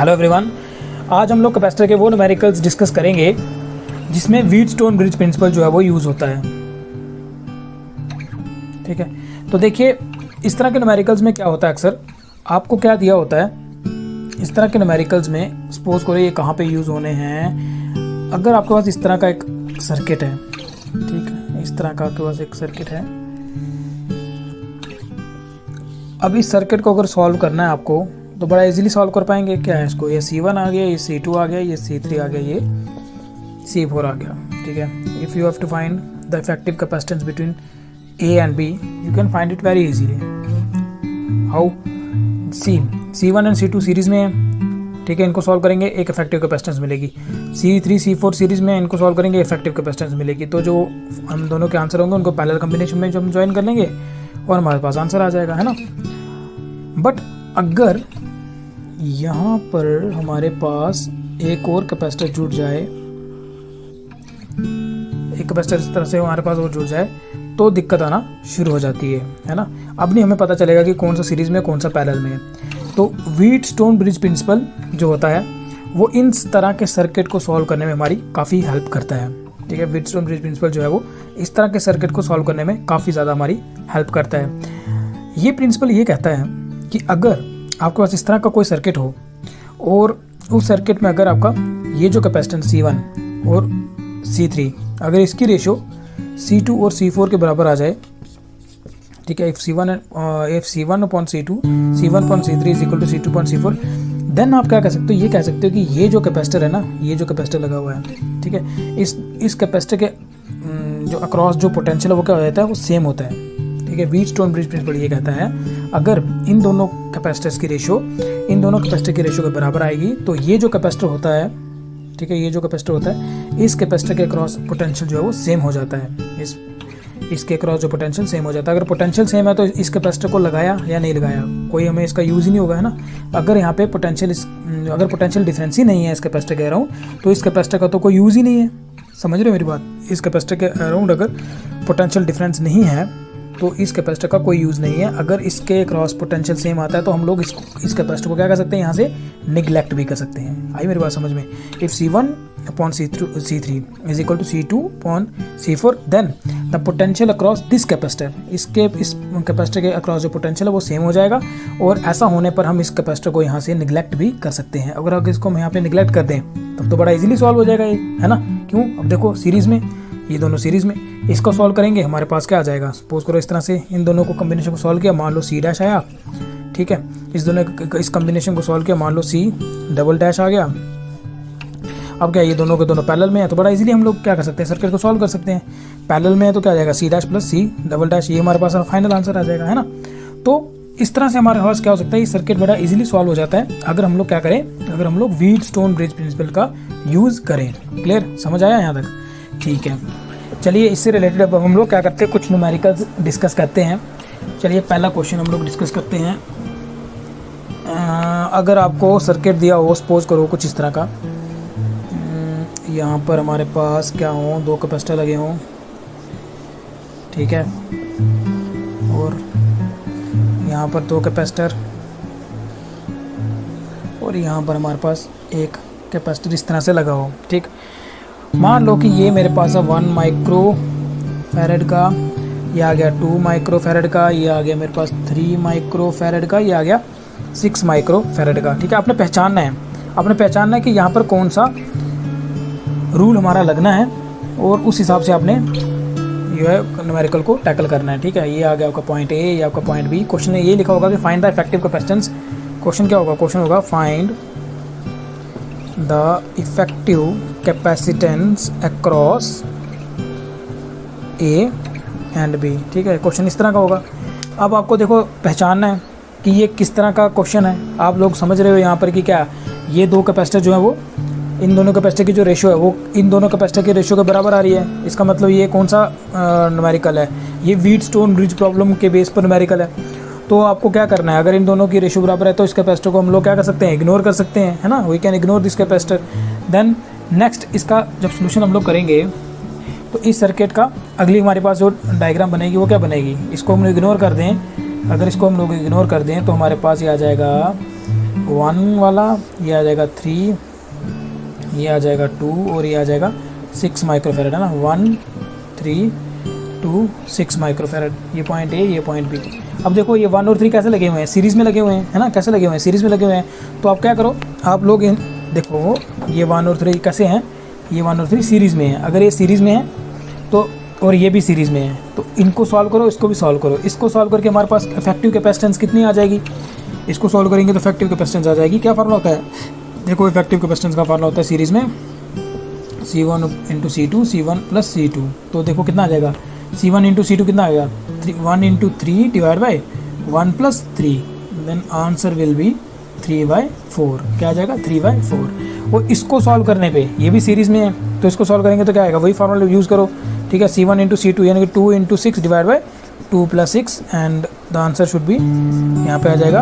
Hello everyone, आज हम लोग कैपेसिटर के वो न्यूमेरिकल्स डिस्कस करेंगे जिसमें व्हीटस्टोन ब्रिज प्रिंसिपल जो है वो यूज़ होता है। ठीक है, तो देखिए इस तरह के न्यूमेरिकल्स में क्या होता है, अक्सर आपको क्या दिया होता है इस तरह के न्यूमेरिकल्स में। सपोज करो ये कहाँ पे यूज़ होने हैं। अगर आपके पास इस तरह का एक सर्किट है, ठीक है, इस तरह का आपके पास एक सर्किट है। अब इस सर्किट को अगर सॉल्व करना है आपको तो बड़ा इजीली सॉल्व कर पाएंगे। क्या है इसको, ये C1 आ गया, ये C2 आ गया, ये C3 आ गया, ये C4 आ गया। ठीक है, if you have to find the effective capacitance between A and B you can find it very easily. How? C1 and C2 series में है, ठीक है, इनको सॉल्व करेंगे एक इफेक्टिव कैपेसिटेंस मिलेगी। C3 C4 सीरीज में इनको सॉल्व करेंगे इफेक्टिव कैपेसिटेंस मिलेगी। तो जो हम दोनों के आंसर होंगे उनको पैरेलल कॉम्बिनेशन में जो हम ज्वाइन कर लेंगे और हमारे पास आंसर आ जाएगा, है ना। बट अगर यहाँ पर हमारे पास एक और कैपेसिटर जुड़ जाए, एक कैपेसिटर इस तरह से हमारे पास और जुड़ जाए तो दिक्कत आना शुरू हो जाती है ना। अब नहीं हमें पता चलेगा कि कौन सा सीरीज में कौन सा पैरेलल में है। तो व्हीटस्टोन ब्रिज प्रिंसिपल जो होता है वो इन तरह के सर्किट को सॉल्व करने में हमारी काफ़ी हेल्प करता है। ठीक है, व्हीटस्टोन ब्रिज प्रिंसिपल जो है वो इस तरह के सर्किट को सॉल्व करने में काफ़ी ज़्यादा हमारी हेल्प करता है। ये प्रिंसिपल ये कहता है कि अगर आपके पास इस तरह का कोई सर्किट हो और उस सर्किट में अगर आपका ये जो कैपेसिटेंस C1 और C3 अगर इसकी रेशो C2 और C4 के बराबर आ जाए, ठीक है, if C1 upon C2 C1 upon C3 is equal to C2 upon C4, then आप क्या कह सकते हो, ये कह सकते हो कि ये जो कैपेसिटर है ना, ये जो कैपेसिटर लगा हुआ है, ठीक है, इस कैपेसिटर के जो अक्रॉस जो पोटेंशियल है वो क्या हो जाता है, वो सेम होता है। ठीक है, व्हीटस्टोन ब्रिज प्रिंसिपल ये कहता है अगर इन दोनों कैपेसिटर्स की रेशो इन दोनों कैपेसिटर की रेशो के बराबर आएगी तो ये जो कैपेसिटर होता है, ठीक है, ये जो कैपेसिटर होता है इस कैपेसिटर के अक्रॉस पोटेंशियल जो है वो सेम हो जाता है। इसके अक्रॉस जो पोटेंशियल सेम हो जाता है। अगर पोटेंशियल सेम है तो इस कैपेसिटर को लगाया या नहीं लगाया कोई हमें इसका यूज़ ही नहीं होगा, है ना। अगर यहाँ पे अगर पोटेंशियल डिफरेंस ही नहीं है इस कैपेसिटर के अराउंड तो इस कैपेसिटर का तो कोई यूज़ ही नहीं है। समझ रहे हो मेरी बात? इस कैपेसिटर के अराउंड अगर पोटेंशियल डिफरेंस नहीं है तो इस कैपेसिटर का कोई यूज़ नहीं है। अगर इसके क्रॉस पोटेंशियल सेम आता है तो हम लोग इस कैपेसिटर को क्या कर सकते हैं, यहाँ से निगलेक्ट भी कर सकते हैं। आई मेरी बात समझ में? If C1 upon C3 is equal to C2 upon C4 then the potential across this capacitor, इस कैपेसिटर के अक्रॉस जो पोटेंशियल है वो सेम हो जाएगा और ऐसा होने पर हम इस कैपेसिटर को यहाँ से निगलेक्ट भी कर सकते हैं। अगर इसको हम यहाँ पे निगलेक्ट कर दें तब तो बड़ा इजीली सॉल्व हो जाएगा ये, है ना। क्यों? अब देखो सीरीज़ में, ये दोनों सीरीज़ में, इसको सॉल्व करेंगे हमारे पास क्या आ जाएगा। सपोज करो इस तरह से इन दोनों को कॉम्बिनेशन को सॉल्व किया, मान लो C' आया, ठीक है, इस कॉम्बिनेशन को सॉल्व किया, मान लो C" आ गया। अब क्या ये दोनों के दोनों पैरेलल में है तो बड़ा इजीली हम लोग क्या कर सकते हैं, सर्किट को सॉल्व कर सकते हैं। पैरेलल में है तो क्या आ जाएगा, C' प्लस C', ये हमारे पास फाइनल आंसर आ जाएगा, है ना। तो इस तरह से हमारे पास क्या हो सकता है, ये सर्किट बड़ा इजीली सॉल्व हो जाता है अगर हम लोग क्या करें, अगर हम लोग व्हीटस्टोन ब्रिज प्रिंसिपल का यूज़ करें। क्लियर? समझ आया यहाँ तक? ठीक है, चलिए इससे रिलेटेड अब हम लोग क्या करते हैं, कुछ न्यूमेरिकल्स डिस्कस करते हैं। चलिए पहला क्वेश्चन हम लोग डिस्कस करते हैं। अगर आपको सर्किट दिया हो, सपोज करो कुछ इस तरह का, यहाँ पर हमारे पास क्या हो, दो कैपेसिटर लगे हों, ठीक है, और यहाँ पर दो कैपेसिटर और यहाँ पर हमारे पास एक कैपेसिटर इस तरह से लगा हो। ठीक, मान लो कि ये मेरे पास है 1 माइक्रो फैरेड का, ये आ गया 2 माइक्रो फैरेड का, ये आ गया मेरे पास 3 माइक्रो फैरेड का, ये आ गया 6 माइक्रो फैरेड का। ठीक है, आपने पहचानना है कि यहाँ पर कौन सा रूल हमारा लगना है और उस हिसाब से आपने जो है न्यूमेरिकल को टैकल करना है। ठीक है, ये आ गया आपका पॉइंट A, ये आपका पॉइंट B। क्वेश्चन में ये लिखा होगा कि find the effective capacitance. Question क्या होगा? क्वेश्चन होगा find the effective capacitance across A and B। ठीक है, क्वेश्चन इस तरह का होगा। अब आपको देखो पहचानना है कि ये किस तरह का क्वेश्चन है। आप लोग समझ रहे हो यहाँ पर कि क्या ये दो कैपेसिटर जो है वो इन दोनों कैपेसिटर की जो रेशो है वो इन दोनों कैपेसिटर की रेशो के बराबर आ रही है। इसका मतलब ये कौन सा न्यूमेरिकल है, ये व्हीटस्टोन ब्रिज प्रॉब्लम के बेस पर न्यूमेरिकल है। तो आपको क्या करना है, अगर इन दोनों की रेशो बराबर है तो इस कैपेसिटर को हम लोग क्या कर सकते हैं, इग्नोर कर सकते हैं, है ना। We can ignore this capacitor. Then next इसका जब सोल्यूशन हम लोग करेंगे तो इस सर्किट का अगली हमारे पास जो डायग्राम बनेगी वो क्या बनेगी, इसको हम लोग इग्नोर कर दें। अगर इसको हम लोग इग्नोर कर दें तो हमारे पास ये आ जाएगा 1 वाला, ये आ जाएगा 3, ये आ जाएगा 2 और ये आ जाएगा 6 माइक्रोफेरेड, है ना। 1 3 2 6 माइक्रोफेरेड, ये पॉइंट ए, ये पॉइंट बी। अब देखो ये 1 और 3 कैसे लगे हुए हैं, सीरीज़ में लगे हुए हैं, है ना। कैसे लगे हुए हैं, सीरीज़ में लगे हुए हैं। तो आप क्या करो, आप लोग देखो ये 1 और 3 कैसे हैं, ये 1 और 3 सीरीज़ में है। अगर ये सीरीज़ में है तो, और ये भी सीरीज़ में है, तो इनको सॉल्व करो, इसको भी सॉल्व करो। इसको सॉल्व करके हमारे पास इफेक्टिव कैपेसिटेंस कितनी आ जाएगी, इसको सॉल्व करेंगे तो इफेक्टिव कैपेसिटेंस आ जाएगी। क्या फार्मूला होता है, देखो इफेक्टिव कैपेसिटेंस का फार्मूला होता है सीरीज़ में C1 into C2, C1 plus C2। तो देखो कितना आ जाएगा, C1 इंटू C2 कितना आएगा, 1 into 3 divide by 1 plus 3, then answer will be 3/4। क्या आ जाएगा, 3/4। और इसको सॉल्व करने पे, ये भी सीरीज़ में है, तो इसको सॉल्व करेंगे तो क्या आएगा, वही फार्मूला यूज़ करो, ठीक है। C1 इंटू C2 यानी कि 2 into 6 divide by 2 plus 6, and the answer should be, यहाँ पे आ जाएगा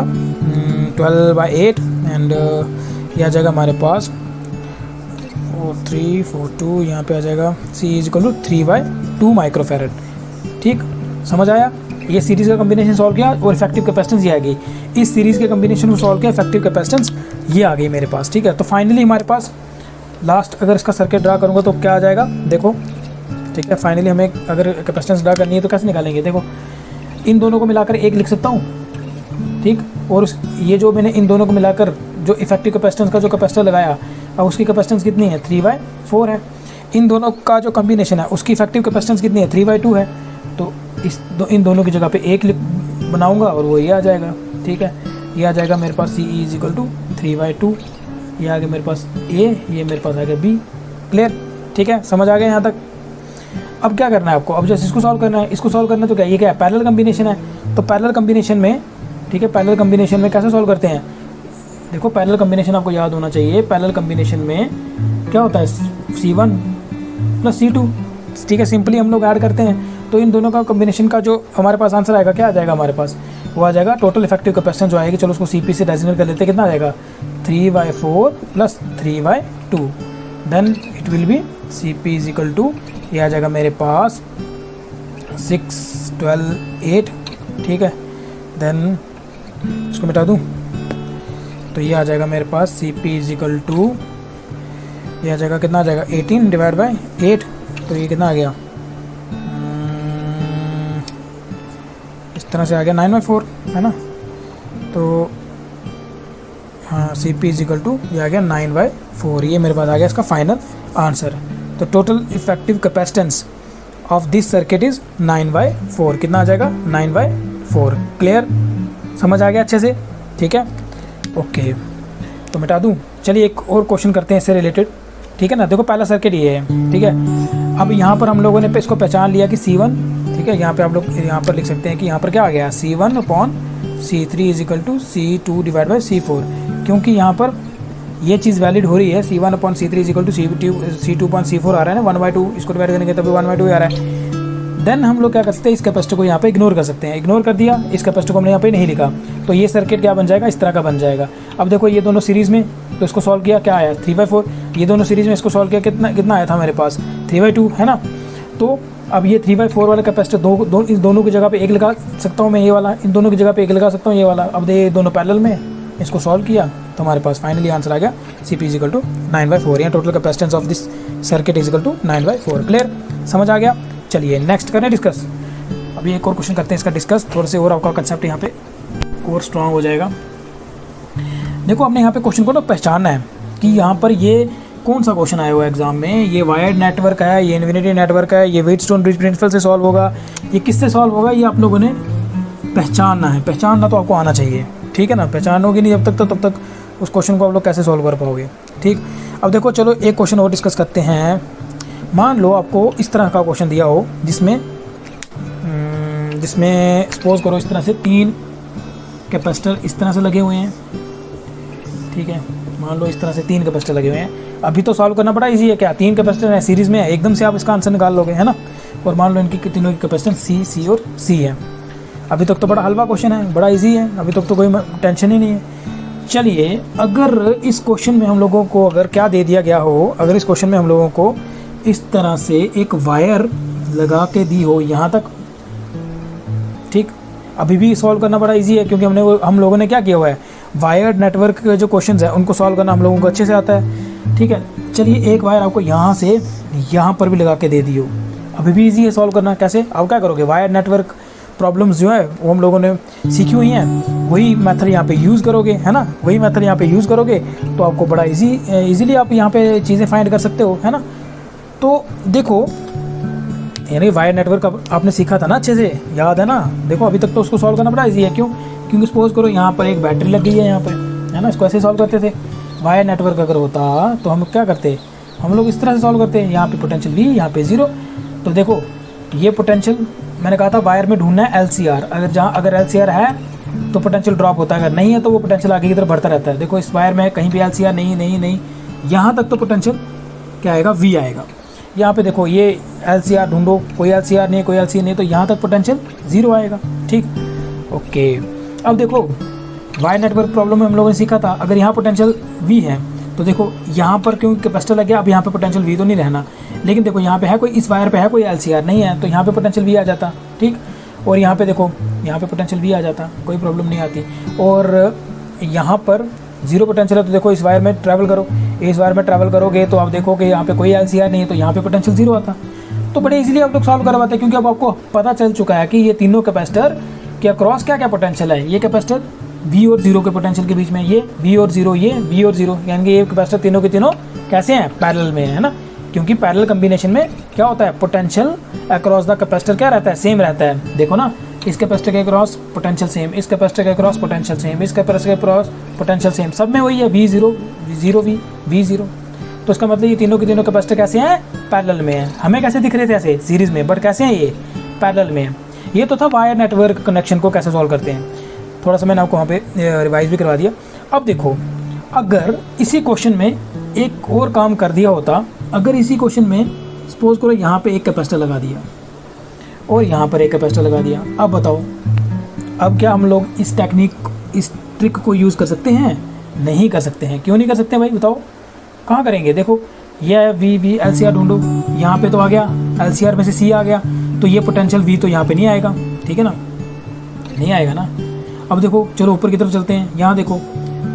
12/8, एंड ये आ जाएगा हमारे पास 342, यहाँ पे आ जाएगा C is equal to 3/2 microfarad. ठीक, समझ आया। ये सीरीज़ का कॉम्बिनेशन सॉल्व किया और इफेक्टिव कैपेसिटेंस ये आ गई। इस सीरीज़ के कॉम्बिनेशन को सॉल्व किया, इफेक्टिव कैपेसिटेंस ये आ गई मेरे पास, ठीक है। तो फाइनली हमारे पास लास्ट अगर इसका सर्किट ड्रा करूँगा तो क्या आ जाएगा, देखो, ठीक है। फाइनली हमें अगर कैपेसिटेंस ड्रा करनी है तो कैसे निकालेंगे, देखो इन दोनों को मिलाकर एक लिख सकता हूँ, ठीक। और ये जो मैंने इन दोनों को मिलाकर जो इफेक्टिव कैपेसिटेंस का जो कैपेसिटर लगाया, अब उसकी कैपेसिटेंस कितनी है, 3/4 है। इन दोनों का जो कॉम्बिनेशन है उसकी इफेक्टिव कैपेसिटेंस कितनी है, 3/2 है। तो इन दोनों की जगह पे एक बनाऊंगा और वो ये आ जाएगा, ठीक है। ये आ जाएगा मेरे पास C इज इक्वल टू 3/2, ये आ गया मेरे पास A, ये मेरे पास आ गया B। क्लियर, ठीक है, समझ आ गया यहाँ तक। अब क्या करना है आपको, अब जैसे इसको सॉल्व करना है, इसको सॉल्व करना है तो क्या, ये क्या है, पैरेलल कॉम्बिनेशन है। तो पैरेलल कॉम्बिनेशन में, ठीक है, पैरेलल कॉम्बिनेशन में कैसे सॉल्व करते हैं, देखो पैरेलल कॉम्बिनेशन आपको याद होना चाहिए। पैरेलल कॉम्बिनेशन में क्या होता है, C1 प्लस C2, ठीक है। सिंपली हम लोग ऐड करते हैं, तो इन दोनों का कॉम्बिनेशन का जो हमारे पास आंसर आएगा, क्या आ जाएगा हमारे पास, वो आ जाएगा टोटल इफेक्टिव कैपेसिटेंस जो आएगी, चलो उसको CP से डेजिग्नेट कर लेते हैं, कितना आ जाएगा, 3/4 plus 3/2, then it will be CP is equal to, ये आ जाएगा मेरे पास 6 12 8, ठीक है। देन इसको मिटा दूँ तो ये आ जाएगा मेरे पास CP इज इक्वल टू, ये आ जाएगा कितना आ जाएगा, 18 डिवाइड बाई 8, तो ये कितना आ गया, इस तरह से आ गया 9/4, है ना। तो हाँ, CP इज इक्वल टू ये आ गया 9/4, ये मेरे पास आ गया इसका फाइनल आंसर। तो total effective capacitance of this circuit is 9/4, कितना आ जाएगा, 9/4। क्लियर, समझ आ गया अच्छे से, ठीक है, ओके। तो मिटा दूँ, चलिए एक और क्वेश्चन करते हैं इससे रिलेटेड, ठीक है ना। देखो पहला सर्किट ये है, ठीक है। अब यहाँ पर हम लोगों ने इसको पहचान लिया कि C1, ठीक है। यहाँ पे आप लोग यहाँ पर लिख सकते हैं कि यहाँ पर क्या आ गया, C1/C3 is equal to C2 divide by C4, क्योंकि यहाँ पर ये चीज़ वैलिड हो रही है। C1/C3 is equal to C2/C4 आ रहा है ना, 1/2, इसको डिवाइड करेंगे तभी 1/2 आ रहा है। देन हम लोग क्या कर सकते हैं, इस कैपेसिटर को यहाँ पे इग्नोर कर सकते हैं, इग्नोर कर दिया, इस कैपेसिटर को हमने यहाँ पे नहीं लिखा, तो ये सर्किट क्या बन जाएगा, इस तरह का बन जाएगा। अब देखो ये दोनों सीरीज़ में, तो इसको सॉल्व किया, क्या आया, 3/4। ये दोनों सीरीज़ में इसको सॉल्व किया, कितना आया था मेरे पास, 3/2, है ना। तो अब ये 3/4 वाला कैपेसिटर इस दोनों की जगह पे एक लगा सकता हूँ मैं, ये वाला, इन दोनों की जगह पे एक लगा सकता हूँ, ये वाला। अब ये दोनों पैरेलल में, इसको सॉल्व किया तो हमारे पास फाइनली आंसर आ गया CP इज इक्वल टू 9/4, या total capacitance of this circuit is equal to 9/4। Clear, समझ आ गया। चलिए नेक्स्ट करें डिस्कस। अभी एक और क्वेश्चन करते हैं इसका डिस्कस, थोड़े से और आपका कंसेप्ट यहाँ पे और स्ट्रांग हो जाएगा। देखो हमने यहाँ पे क्वेश्चन को ना पहचानना है कि यहाँ पर ये कौन सा क्वेश्चन आया हुआ है एग्जाम में, ये वायर्ड नेटवर्क है, ये इन्फिनिटी नेटवर्क है, ये व्हीटस्टोन ब्रिज प्रिंसिपल से सॉल्व होगा, ये किससे सॉल्व होगा, ये आप लोगों ने पहचानना है। पहचानना तो आपको आना चाहिए, ठीक है ना। पहचानोगे नहीं जब तक, तो तब तक उस क्वेश्चन को आप लोग कैसे सॉल्व कर पाओगे, ठीक। अब देखो चलो एक क्वेश्चन और डिस्कस करते हैं। मान लो आपको इस तरह का क्वेश्चन दिया हो जिसमें सपोज करो इस तरह से 3 कैपेसिटर इस तरह से लगे हुए हैं, ठीक है। मान लो इस तरह से 3 कैपेसिटर लगे हुए हैं। अभी तो सॉल्व करना बड़ा इजी है, क्या 3 कैपेसिटर है, सीरीज़ में है, एकदम से आप इसका आंसर निकाल लोगे, है ना। और मान लो इनकी तीनों की कैपेसिटेंस C और C है। अभी तक तो बड़ा हलवा क्वेश्चन है, बड़ा इजी है, अभी तक तो कोई टेंशन ही नहीं है। चलिए अगर इस क्वेश्चन में हम लोगों को अगर क्या दे दिया गया हो, अगर इस क्वेश्चन में हम लोगों को इस तरह से एक वायर लगा के दी हो यहाँ तक, ठीक। अभी भी सॉल्व करना बड़ा इजी है, क्योंकि हम लोगों ने क्या किया हुआ है, वायर्ड नेटवर्क के जो क्वेश्चन है उनको सॉल्व करना हम लोगों को अच्छे से आता है। ठीक है, चलिए एक वायर आपको यहाँ से यहाँ पर भी लगा के दे दियो, अभी भी ईजी है सॉल्व करना। कैसे? अब क्या करोगे, वायर्ड नेटवर्क प्रॉब्लम्स जो है वो हम लोगों ने सीखी हुई हैं, वही मेथड यहाँ पे यूज़ करोगे, है ना, वही मेथड यहाँ पे यूज़ करोगे तो आपको बड़ा इजीली आप यहाँ पे चीज़ें फाइंड कर सकते हो, है ना। तो देखो यानी वायर नेटवर्क आपने सीखा था ना, अच्छे से याद है ना। देखो अभी तक तो उसको सॉल्व करना बड़ा ईजी है। क्यों? क्योंकि सपोज करो यहाँ पर एक बैटरी लग गई है यहाँ पर, है ना, इसको ऐसे सॉल्व करते थे। वायर नेटवर्क अगर होता तो हम क्या करते, हम लोग इस तरह से सॉल्व करते हैं, यहाँ पे पोटेंशियल V, यहाँ पे 0। तो देखो ये पोटेंशियल मैंने कहा था वायर में ढूंढना है LCR, अगर LCR है तो पोटेंशियल ड्रॉप होता है, अगर नहीं है तो वो पोटेंशियल आगे की तरफ बढ़ता रहता है। देखो इस वायर में कहीं भी LCR नहीं, यहाँ तक तो पोटेंशियल क्या आएगा, V आएगा। यहाँ पे देखो ये LCR ढूंढो, कोई LCR नहीं, तो यहाँ तक पोटेंशियल 0 आएगा। ठीक, ओके। अब देखो वायर नेटवर्क प्रॉब्लम में हम लोगों ने सीखा था, अगर यहाँ पोटेंशियल V है तो देखो यहाँ पर क्योंकि कैपेसिटर लग गया, अब यहाँ पे पोटेंशियल V तो नहीं रहना, लेकिन देखो यहाँ पे है कोई, इस वायर पे है कोई LCR नहीं है तो यहाँ पे पोटेंशियल V आ जाता। ठीक, और यहाँ पे देखो यहाँ पे पोटेंशियल V आ जाता, कोई प्रॉब्लम नहीं आती। और यहाँ पर 0 पोटेंशियल है तो देखो इस वायर में ट्रैवल करो, इस वायर में ट्रैवल करोगे तो आप देखो कि यहाँ पे कोई LCR नहीं है तो यहाँ पे पोटेंशियल 0 आता। तो बड़े इजीली आप लोग सॉल्व करवाते हैं, क्योंकि अब आपको पता चल चुका है कि ये तीनों कैपेसिटर के अक्रॉस क्या क्या पोटेंशियल है। ये कैपेसिटर V और 0 के पोटेंशियल के बीच में, ये V और 0, ये V और 0, यानी कि ये कैपेसिटर तीनों के तीनों कैसे हैं, पैरेलल में, है ना। क्योंकि पैरेलल कम्बिनेशन में क्या होता है, पोटेंशियल अक्रॉस द कैपेसिटर क्या रहता है, सेम रहता है। देखो ना, इस कैपेसिटर के अक्रॉस पोटेंशियल सेम, इस कैपेसिटर के अक्रॉस पोटेंशियल सेम, इस कैपेसिटर के अक्रॉस पोटेंशियल सेम, सब में वही है V0 V0 V0। तो इसका मतलब ये तीनों के तीनों कैपेसिटर कैसे हैं, पैरेलल में हैं। हमें कैसे दिख रहे थे ऐसे सीरीज में, बट कैसे हैं ये, पैरेलल में। ये तो था वायर नेटवर्क कनेक्शन को कैसे सॉल्व करते हैं, थोड़ा सा मैंने आपको वहाँ पे रिवाइज भी करवा दिया। अब देखो अगर इसी क्वेश्चन में एक और काम कर दिया होता, अगर इसी क्वेश्चन में सपोज करो यहाँ पे एक कैपेसिटर लगा दिया और यहाँ पर एक कैपेसिटर लगा दिया, अब बताओ अब क्या हम लोग इस टेक्निक, इस ट्रिक को यूज़ कर सकते हैं? नहीं कर सकते हैं। क्यों नहीं कर सकते भाई, बताओ कहाँ करेंगे। देखो यह V LCR ढूंढो, यहाँ पे तो आ गया LCR में से C आ गया, तो ये पोटेंशियल V तो यहाँ पे नहीं आएगा, ठीक है ना, नहीं आएगा ना। अब देखो चलो ऊपर की तरफ चलते हैं, यहाँ देखो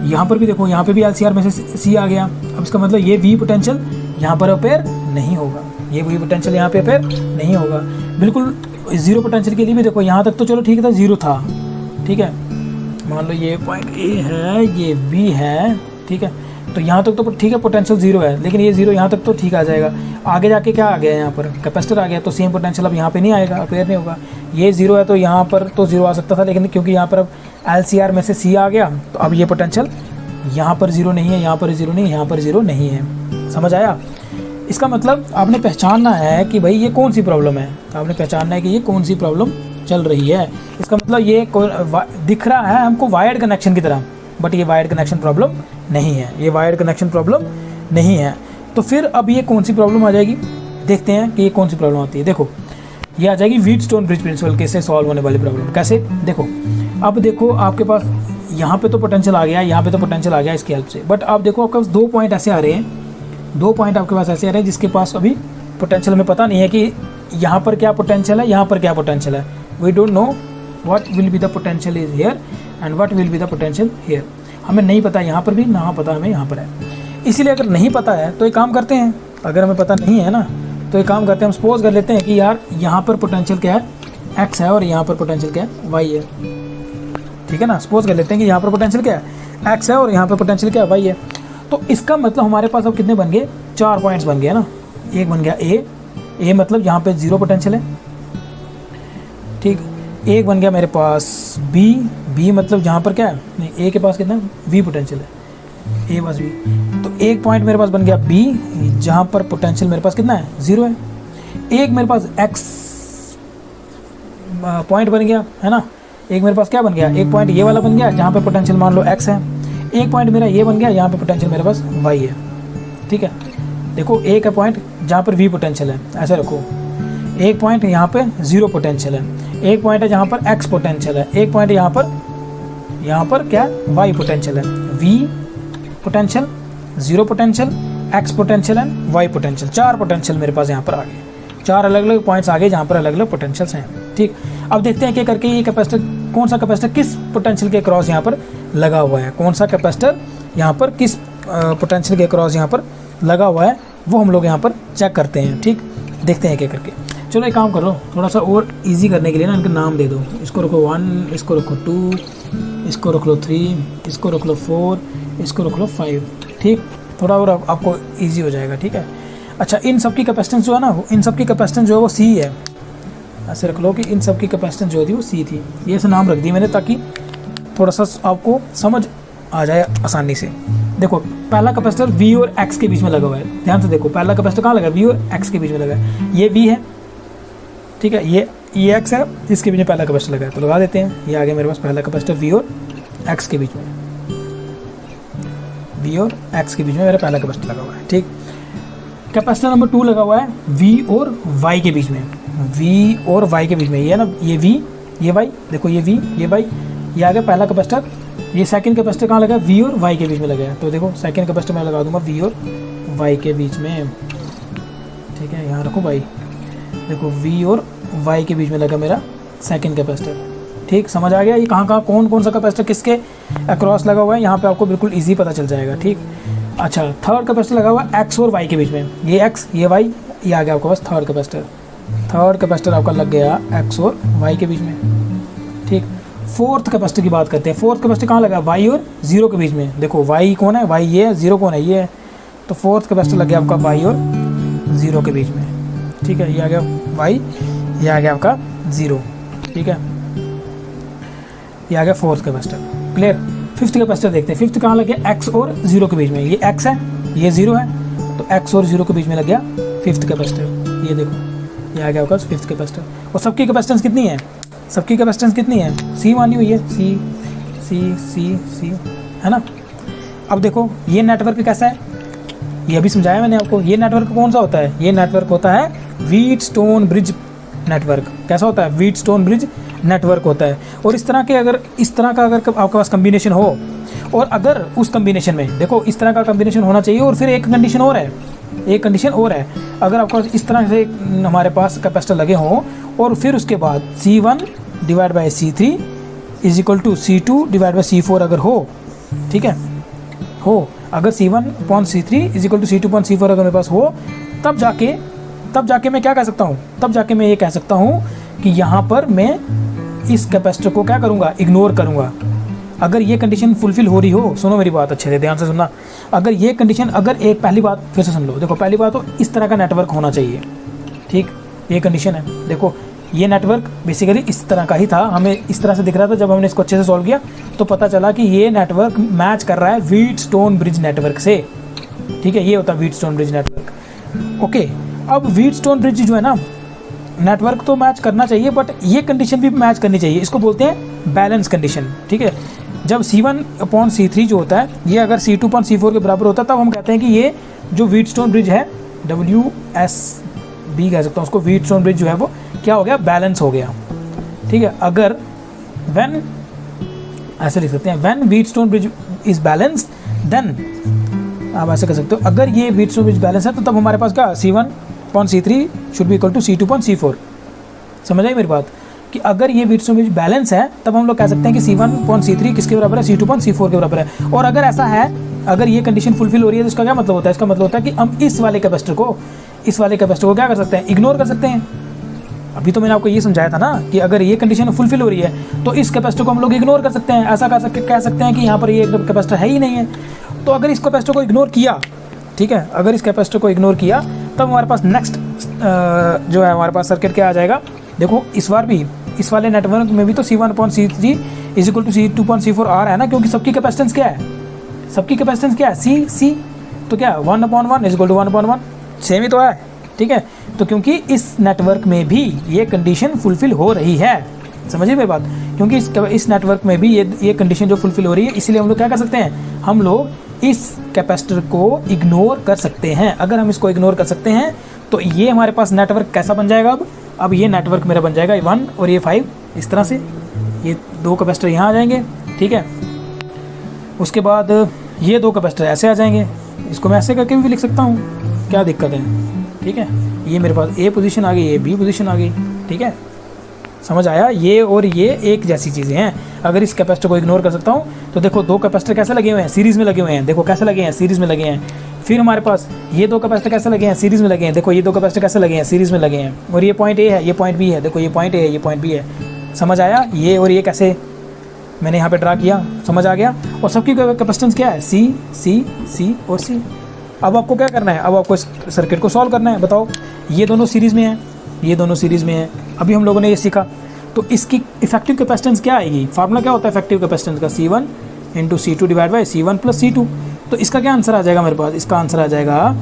यहाँ पर भी देखो, यहाँ पे भी LCR में से C आ गया। अब इसका मतलब ये V पोटेंशियल यहाँ पर अपेयर नहीं होगा, ये V पोटेंशियल यहाँ पे अपेयर नहीं होगा। बिल्कुल 0 पोटेंशियल के लिए भी देखो यहाँ तक तो चलो ठीक था, 0 था, ठीक है, मान लो ये पॉइंट A है, ये B है, ठीक है, तो यहाँ तक तो ठीक है, पोटेंशियल 0 है, लेकिन ये 0 यहाँ तक तो ठीक आ जाएगा। आगे जाके क्या आ गया, यहाँ पर कैपेसिटर आ गया, तो सेम पोटेंशियल अब यहाँ पे नहीं आएगा, अपेयर नहीं होगा। ये 0 है तो यहाँ पर तो 0 आ सकता था, लेकिन क्योंकि यहाँ पर अब LCR में से C आ गया तो अब ये पोटेंशियल यहाँ पर 0 नहीं है, यहाँ पर 0 नहीं, यहाँ पर 0 नहीं है। समझ आया? इसका मतलब आपने पहचानना है कि भाई ये कौन सी प्रॉब्लम है, आपने पहचानना है कि ये कौन सी प्रॉब्लम चल रही है। इसका मतलब ये दिख रहा है हमको वायर्ड कनेक्शन की तरह, बट ये वायर्ड कनेक्शन प्रॉब्लम नहीं है, ये वायर्ड कनेक्शन प्रॉब्लम नहीं है। तो फिर अब ये कौन सी प्रॉब्लम आ जाएगी, देखते हैं कि ये कौन सी प्रॉब्लम आती है। देखो ये आ जाएगी व्हीटस्टोन ब्रिज प्रिंसिपल के से सॉल्व होने वाली प्रॉब्लम। कैसे? देखो अब देखो आपके पास यहाँ पे तो पोटेंशियल आ गया, यहाँ पे तो पोटेंशियल आ गया इसकी हेल्प से, बट आप देखो आपके पास 2 पॉइंट ऐसे आ रहे हैं, 2 पॉइंट आपके पास ऐसे आ रहे हैं जिसके पास अभी पोटेंशियल हमें पता नहीं है कि यहाँ पर क्या पोटेंशियल है, यहाँ पर क्या पोटेंशियल है। We don't know what will be the potential is here and what will be the potential here. हमें नहीं पता यहाँ पर भी, ना पता हमें यहाँ पर है। इसीलिए अगर नहीं पता है तो एक काम करते हैं, अगर हमें पता नहीं है ना तो एक काम करते हैं, हम सपोज कर लेते हैं कि यार यहाँ पर पोटेंशियल क्या है, x है, और यहाँ पर पोटेंशियल क्या है, y है, ठीक है ना। सपोज कर लेते हैं कि यहाँ पर पोटेंशियल क्या है, x है, और यहाँ पर पोटेंशियल क्या है, y है। तो इसका मतलब हमारे पास अब कितने बन गए, 4 पॉइंट्स बन गए ना। एक बन गया A मतलब यहाँ पे 0 पोटेंशियल है, ठीक। एक बन गया मेरे पास B मतलब जहाँ पर क्या है, नहीं A के पास कितना V पोटेंशियल है, A बस B। तो एक पॉइंट मेरे पास बन गया B जहाँ पर पोटेंशियल मेरे पास कितना है, 0 है। एक मेरे पास X पॉइंट बन गया, है ना। एक मेरे पास क्या बन गया, एक पॉइंट ये वाला बन गया जहाँ पे पोटेंशियल मान लो X है। एक पॉइंट मेरा ये बन गया, यहाँ पे पोटेंशियल मेरे पास Y है, ठीक है। देखो एक है पॉइंट जहाँ पर V पोटेंशियल है, ऐसे रखो। एक पॉइंट यहाँ पे 0 पोटेंशियल है, एक पॉइंट है जहाँ पर X पोटेंशियल है, एक पॉइंट यहाँ पर क्या Y पोटेंशियल है। V potential, 0 potential, X potential and Y potential, 4 potential मेरे पास यहाँ पर आ गए। 4 अलग अलग पॉइंट्स आ गए जहाँ पर अलग अलग पोटेंशियल्स हैं। ठीक, अब देखते हैं क्या करके ये कैपेसिटर, कौन सा कैपेसिटर किस पोटेंशियल के क्रॉस यहाँ पर लगा हुआ है, कौन सा कैपेसिटर यहाँ पर किस पोटेंशियल के क्रॉस यहाँ पर लगा हुआ है, वो हम लोग यहाँ पर चेक करते हैं। ठीक, देखते हैं क्या करके। चलो एक काम कर लो, थोड़ा सा और इजी करने के लिए ना इनके नाम दे दो, इसको रखो 1, इसको रखो 2, इसको रख लो 3, इसको रख लो 4, इसको रख लो 5। ठीक, थोड़ा और आपको इजी हो जाएगा। ठीक है, अच्छा इन सब की कैपेसिटेंस जो है ना, इन सब की कैपेसिटेंस जो है वो सी है, ऐसे रख लो कि इन सब की कैपेसिटेंस जो थी वो सी थी। ये ऐसे नाम रख दी मैंने ताकि थोड़ा सा आपको समझ आ जाए आसानी से। देखो पहला कैपेसिटर V और X के बीच में लगा हुआ है, ध्यान से देखो पहला कैपेसिटर कहाँ लगा है, V और X के बीच में लगा है। ये V है, ठीक है, ये X है, इसके बीच में पहला कैपेसिटर लगा है, तो लगा देते हैं। ये आ गया मेरे पास पहला कैपेसिटर V और X के बीच में, V और X के बीच में मेरा पहला कैपेसिटर लगा हुआ है। ठीक, कैपेसिटर नंबर 2 लगा हुआ है V और Y के बीच में, V और Y के बीच में, ये है ना, ये V ये Y, देखो ये V ये Y, ये आ गया पहला कैपेसिटर। ये सेकंड कैपेसिटर कहाँ लगा है, V और Y के बीच में लगा है, तो देखो सेकंड कैपेसिटर मैं लगा दूंगा V और Y के बीच में। ठीक है, यहाँ रखो Y, देखो V और Y के बीच में लगा मेरा सेकंड कैपेसिटर। ठीक, समझ आ गया ये कहाँ कहाँ कौन कौन सा कैपेसिटर किसके अक्रॉस लगा हुआ है, यहाँ पे आपको बिल्कुल ईजी पता चल जाएगा। ठीक, अच्छा थर्ड कैपेसिटर लगा हुआ है X और Y के बीच में, ये X ये Y, ये आ गया आपके पास थर्ड कैपेसिटर। थर्ड कैपेसिटर आपका लग गया X और Y के बीच में। ठीक, फोर्थ कैपेसिटर की बात करते हैं। फोर्थ कैपेसिटर कहाँ लगा, Y और 0 के बीच में। देखो Y कौन है, Y ये है, 0 कौन है, ये है, तो फोर्थ कैपेसिटर लग गया आपका Y और 0 के बीच में। ठीक है, ये आ गया Y, ये आ गया आपका 0। ठीक है, ये आ गया fourth capacitor. Clear. Fifth capacitor देखते हैं, फिफ्थ कहाँ लग गया, X और 0 के बीच में, ये X है ये 0 है, तो X और 0 के बीच में लग गया फिफ्थ कैपेसिटर। ये देखो ये आ गया आपका फिफ्थ कैपेसिटर। और सबकी कैपेसिटेंस कितनी है, सबकी कैपेसिटेंस कितनी है, सी मानी हुई है, सी सी सी सी, है ना। अब देखो ये नेटवर्क कैसा है, ये अभी समझाया मैंने आपको। ये नेटवर्क कौन सा होता है, ये नेटवर्क होता है व्हीटस्टोन ब्रिज नेटवर्क। कैसा होता है, व्हीटस्टोन ब्रिज नेटवर्क होता है। और इस तरह का अगर आपके पास कम्बिनेशन हो, और अगर उस कम्बिनेशन में देखो इस तरह का कम्बिनेशन होना चाहिए, और फिर एक कंडीशन और है, एक कंडीशन और है, अगर आपको इस तरह से हमारे पास कैपेसिटर लगे हों, और फिर उसके बाद C1 divide by C3 is equal to C2 divide by C4 अगर हो, ठीक है, हो, अगर C1/C3 is equal to C2/C4 अगर मेरे पास हो, तब जाके मैं क्या कह सकता हूँ, तब जाके मैं ये कह सकता हूँ कि यहाँ पर मैं इस कैपेसिटर को क्या करूँगा, इग्नोर करूँगा। अगर ये कंडीशन फुलफिल हो रही हो, सुनो मेरी बात अच्छे से ध्यान से सुनना, अगर ये कंडीशन, अगर एक पहली बात फिर से सुन लो, देखो पहली बात तो इस तरह का नेटवर्क होना चाहिए। ठीक, ये कंडीशन है। देखो ये नेटवर्क बेसिकली इस तरह का ही था, हमें इस तरह से दिख रहा था। जब हमने इसको अच्छे से सॉल्व किया तो पता चला कि ये नेटवर्क मैच कर रहा है व्हीटस्टोन ब्रिज नेटवर्क से। ठीक है, ये होता है व्हीटस्टोन ब्रिज नेटवर्क। ओके, अब व्हीटस्टोन ब्रिज जो है ना, नेटवर्क तो मैच करना चाहिए, बट ये कंडीशन भी मैच करनी चाहिए। इसको बोलते हैं बैलेंस कंडीशन। ठीक है, जब C1/C3 जो होता है, ये अगर C2/C4 के बराबर होता है, तब हम कहते हैं कि ये जो व्हीटस्टोन ब्रिज है, WSB कह सकता हूँ उसको, व्हीटस्टोन ब्रिज जो है वो क्या हो गया, बैलेंस हो गया। ठीक है, अगर व्हेन, ऐसे लिख सकते हैं, when Wheatstone bridge is balance, then आप ऐसे कह सकते हो, अगर ये व्हीटस्टोन ब्रिज बैलेंस है तो तब हमारे पास क्या, C1/C3 should be equal to C2/C4। समझ आई मेरी बात, कि अगर ये व्हीटस्टोन ब्रिज बैलेंस है, तब हम लोग कह सकते हैं कि C1/C3 किसके बराबर है, C2/C4 के बराबर है। और अगर ऐसा है, अगर ये कंडीशन फुलफिल हो रही है, तो इसका क्या मतलब होता है, इसका मतलब होता है कि हम इस वाले कैपेसिटर को क्या कर सकते हैं, इग्नोर कर सकते हैं। अभी तो मैंने आपको ये समझाया था ना कि अगर ये कंडीशन फुलफिल हो रही है, तो इस कैपेसिटर को हम लोग इग्नोर कर सकते हैं। ऐसा कह सकते हैं कि यहाँ पर ये कैपेसिटर है ही नहीं है। तो अगर इस कैपेसिटर को इग्नोर किया, ठीक है, अगर इस कैपेसिटर को इग्नोर किया, तब हमारे पास नेक्स्ट जो है हमारे पास सर्किट क्या आ जाएगा। देखो इस बार भी इस वाले नेटवर्क में भी तो C1/C3 is equal to C2/C4 आ रहा है ना, क्योंकि सबकी कैपेसिटेंस क्या है, सबकी कैपेसिटेंस क्या है, C, तो क्या 1/1 इज इक्वल टू 1/1, सेम ही तो है। ठीक है, तो क्योंकि इस नेटवर्क में भी ये कंडीशन फुलफिल हो रही है, समझिए मेरी बात, क्योंकि इस नेटवर्क में भी ये कंडीशन जो फुलफिल हो रही है, इसलिए हम लोग क्या कर सकते हैं, हम लोग इस कैपेसिटर को इग्नोर कर सकते हैं। अगर हम इसको इग्नोर कर सकते हैं, तो ये हमारे पास नेटवर्क कैसा बन जाएगा, अब ये नेटवर्क मेरा बन जाएगा 1 और ये 5, इस तरह से ये 2 कैपेसिटर यहाँ आ जाएंगे। ठीक है, उसके बाद ये 2 कैपेसिटर ऐसे आ जाएंगे, इसको मैं ऐसे करके भी लिख सकता हूँ, क्या दिक्कत है। ठीक है, ये मेरे पास A पोजीशन आ गई, ये B पोजीशन आ गई। ठीक है, समझ आया? ये और ये एक जैसी चीज़ें हैं। अगर इस कैपेसिटर को इग्नोर कर सकता हूँ तो देखो दो कैपेसिटर कैसे लगे हुए हैं, सीरीज़ में लगे हुए हैं। देखो कैसे लगे हैं, सीरीज़ में लगे हैं। फिर हमारे पास ये दो कैपेसिटर कैसे लगे हैं, सीरीज़ में लगे हैं। देखो ये दो कैपेसिटर कैसे लगे हैं, सीरीज़ में लगे हैं। और ये पॉइंट ए है, ये पॉइंट बी है। देखो ये पॉइंट ए है, ये पॉइंट बी है। समझ आया? ये और ये कैसे मैंने यहाँ पे ड्रा किया, समझ आ गया? और सबकी कैपेसिटेंस क्या है, सी सी सी और सी। अब आपको क्या करना है, अब आपको इस सर्किट को सॉल्व करना है। बताओ, ये दोनों सीरीज़ में हैं, ये दोनों सीरीज़ में हैं। अभी हम लोगों ने ये सीखा, तो इसकी इफेक्टिव कैपेसिटेंस क्या आएगी? फार्मूला क्या होता है इफेक्टिव कैपेसिटेंस का? C1 into C2 divide by C1 plus C2। तो इसका क्या आंसर आ जाएगा मेरे पास? इसका आंसर आ जाएगा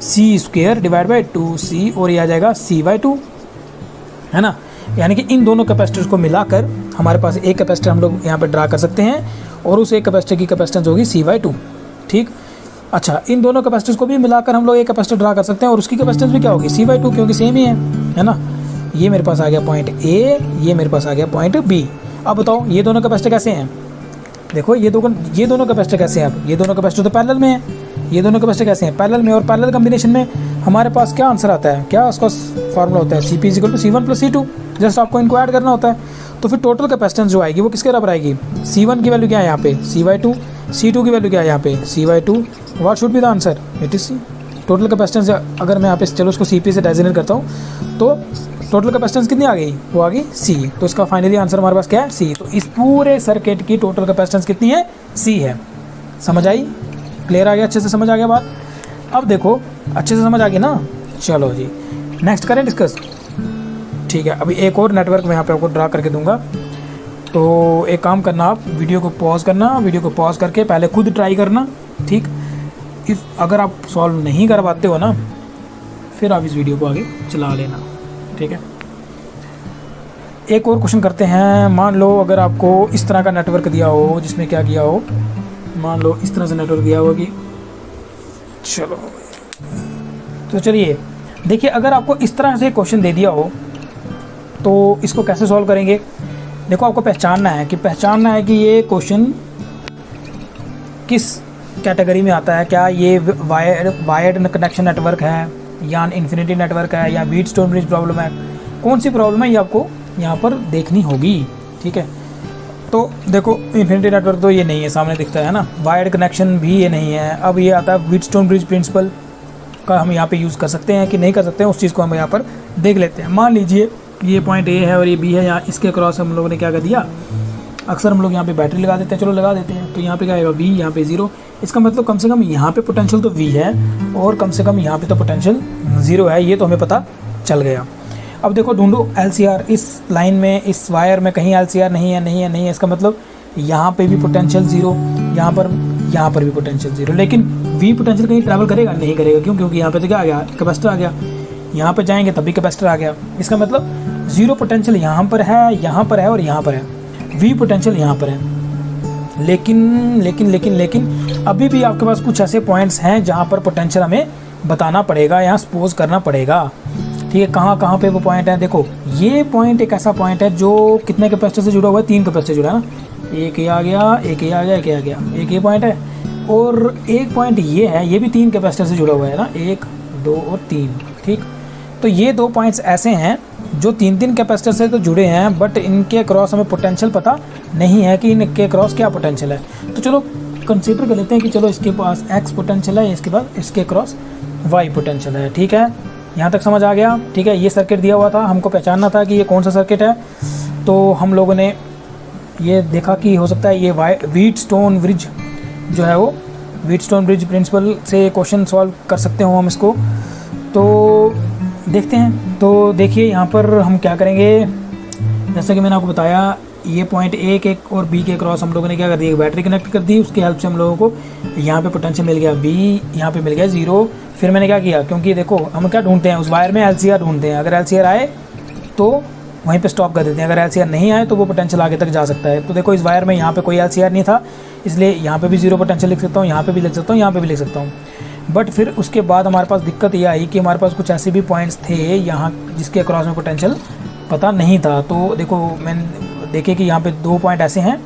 C² डिवाइड बाई 2C और ये आ जाएगा C/2, है ना। यानी कि इन दोनों कैपेसिटर्स को मिलाकर हमारे पास एक कैपेसिटर हम लोग यहाँ पर ड्रा कर सकते हैं और उस एक कैपेसिटर की कैपेसिटेंस होगी C/2। ठीक, अच्छा, इन दोनों कैपेसिटर्स को भी मिलाकर हम लोग एक कैपेसिटर ड्रा कर सकते हैं और उसकी कैपेसिटेंस भी क्या होगी, C/2, क्योंकि सेम ही है ना। ये मेरे पास आ गया पॉइंट ए, ये मेरे पास आ गया पॉइंट बी। अब बताओ ये दोनों कैपेसिटर कैसे हैं? देखो ये दोनों कैपेसिटर कैसे हैं? अब ये दोनों कैपेसिटर तो पैरेलल में हैं। ये दोनों कैपेसिटर कैसे हैं? पैरेलल में। और पैरेलल कॉम्बिनेशन में हमारे पास क्या आंसर आता है, क्या उसका फार्मूला होता है? CP = C1 + C2। जस्ट आपको इनको ऐड करना होता है। तो फिर टोटल कैपेसिटेंस जो आएगी वो किसके बराबर आएगी? C1 की वैल्यू क्या है यहाँ पे, C/2। C2 की वैल्यू क्या है यहाँ पे, C/2। What should be the answer? It is C। Total capacitance अगर मैं यहाँ पे चलो उसको CP से डेजिग्नेट करता हूँ तो टोटल कैपेसिटेंस कितनी आ गई? वो आ गई C। तो इसका फाइनली आंसर हमारे पास क्या है? C। तो इस पूरे सर्किट की टोटल कैपेसिटेंस कितनी है? C है। समझ आई? क्लियर आ गया? अच्छे से समझ आ गया बात? अब देखो अच्छे से समझ आ गई ना। चलो जी, नेक्स्ट करें डिस्कस। ठीक है, अभी एक और नेटवर्क मैं यहाँ पे आपको ड्रा करके दूंगा। तो एक काम करना, आप वीडियो को पॉज करना, वीडियो को पॉज करके पहले खुद ट्राई करना। ठीक, अगर आप सॉल्व नहीं कर पाते हो ना, फिर आप इस वीडियो को आगे चला लेना। ठीक है, एक और क्वेश्चन करते हैं। मान लो अगर आपको इस तरह का नेटवर्क दिया हो जिसमें क्या किया हो, मान लो इस तरह से नेटवर्क दिया हो कि चलो तो चलिए देखिए, अगर आपको इस तरह से क्वेश्चन दे दिया हो तो इसको कैसे सॉल्व करेंगे? देखो आपको पहचानना है कि ये क्वेश्चन किस कैटेगरी में आता है। क्या ये वायर्ड कनेक्शन नेटवर्क है या इन्फिनिटी नेटवर्क है या व्हीटस्टोन ब्रिज प्रॉब्लम है? कौन सी प्रॉब्लम है ये आपको यहाँ पर देखनी होगी। ठीक है, तो देखो इन्फिनिटी नेटवर्क तो ये नहीं है, सामने दिखता है ना। वायर्ड कनेक्शन भी ये नहीं है। अब ये आता है व्हीटस्टोन ब्रिज प्रिंसिपल का, हम यहाँ पे यूज़ कर सकते हैं कि नहीं कर सकते हैं, उस चीज़ को हम यहाँ पर देख लेते हैं। मान लीजिए ये पॉइंट ए है और ये बी है, यहाँ इसके क्रॉस हम लोगों ने क्या कर दिया, अक्सर हम लोग यहाँ पे बैटरी लगा देते हैं। चलो लगा देते हैं, तो यहाँ पे क्या आएगा V, यहाँ पे 0। इसका मतलब कम से कम यहाँ पे पोटेंशियल तो V है और कम से कम यहाँ पे तो पोटेंशियल 0 है। ये तो हमें पता चल गया। अब देखो ढूंढो LCR। इस लाइन में, इस वायर में कहीं LCR नहीं है। इसका मतलब यहाँ पे भी पोटेंशियल 0, यहाँ पर भी पोटेंशियल 0। लेकिन V पोटेंशियल कहीं ट्रैवल करेगा? नहीं करेगा। क्यों? क्योंकि यहाँ पे तो क्या आ गया, कैपेसिटर आ गया। यहाँ पे जाएंगे तभी कैपेसिटर आ गया। इसका मतलब 0 पोटेंशियल यहाँ पर है और यहाँ पर है। V पोटेंशियल यहाँ पर है। लेकिन अभी भी आपके पास कुछ ऐसे पॉइंट्स हैं जहाँ पर पोटेंशियल हमें बताना पड़ेगा, यहाँ सपोज करना पड़ेगा। ठीक है, कहाँ पे वो पॉइंट है? देखो ये पॉइंट एक ऐसा पॉइंट है जो कितने कैपेसिटर से जुड़ा हुआ है? 3 कैपेसिटर जुड़ा है ना। एक ये आ गया, एक ये आ गया, एक ये आ गया, एक ये पॉइंट है और एक पॉइंट ये है, ये भी 3 कैपेसिटर से जुड़ा हुआ है ना, 1 2 और 3। ठीक, तो ये 2 पॉइंट्स ऐसे हैं जो 3 कैपेसिटर से तो जुड़े हैं, बट इनके क्रॉस हमें पोटेंशियल पता नहीं है कि इनके क्रॉस क्या पोटेंशियल है। तो चलो कंसीडर कर लेते हैं कि चलो इसके पास X पोटेंशियल है, इसके पास इसके क्रॉस Y पोटेंशियल है। ठीक है, यहाँ तक समझ आ गया? ठीक है, ये सर्किट दिया हुआ था, हमको पहचानना था कि ये कौन सा सर्किट है। तो हम लोगों ने ये देखा कि हो सकता है ये व्हीटस्टोन ब्रिज जो है वो व्हीटस्टोन ब्रिज प्रिंसिपल से क्वेश्चन सॉल्व कर सकते हो हम इसको। तो देखते हैं। तो देखिए यहाँ पर हम क्या करेंगे, जैसा कि मैंने आपको बताया, ये पॉइंट ए के और बी के क्रॉस हम लोगों ने क्या कर दिया, बैटरी कनेक्ट कर दी। उसकी हेल्प से हम लोगों को यहाँ पे पोटेंशियल मिल गया V, यहाँ पे मिल गया 0। फिर मैंने क्या किया, क्योंकि देखो हम क्या ढूंढते हैं, उस वायर में LCR ढूंढते हैं। अगर LCR आए तो वहीं पे स्टॉप कर देते हैं, अगर LCR नहीं आए तो वो पोटेंशियल आगे तक जा सकता है। तो देखो इस वायर में यहाँ पे कोई LCR नहीं था, इसलिए यहाँ पे भी 0 पोटेंशियल लिख सकता हूँ, यहाँ पे भी लिख सकता हूँ, यहाँ पे भी लिख सकता हूँ। बट फिर उसके बाद हमारे पास दिक्कत ये आई कि हमारे पास कुछ ऐसे भी पॉइंट्स थे यहाँ जिसके क्रॉस में पोटेंशियल पता नहीं था। तो देखो मैंने देखे कि यहाँ पे 2 पॉइंट ऐसे हैं।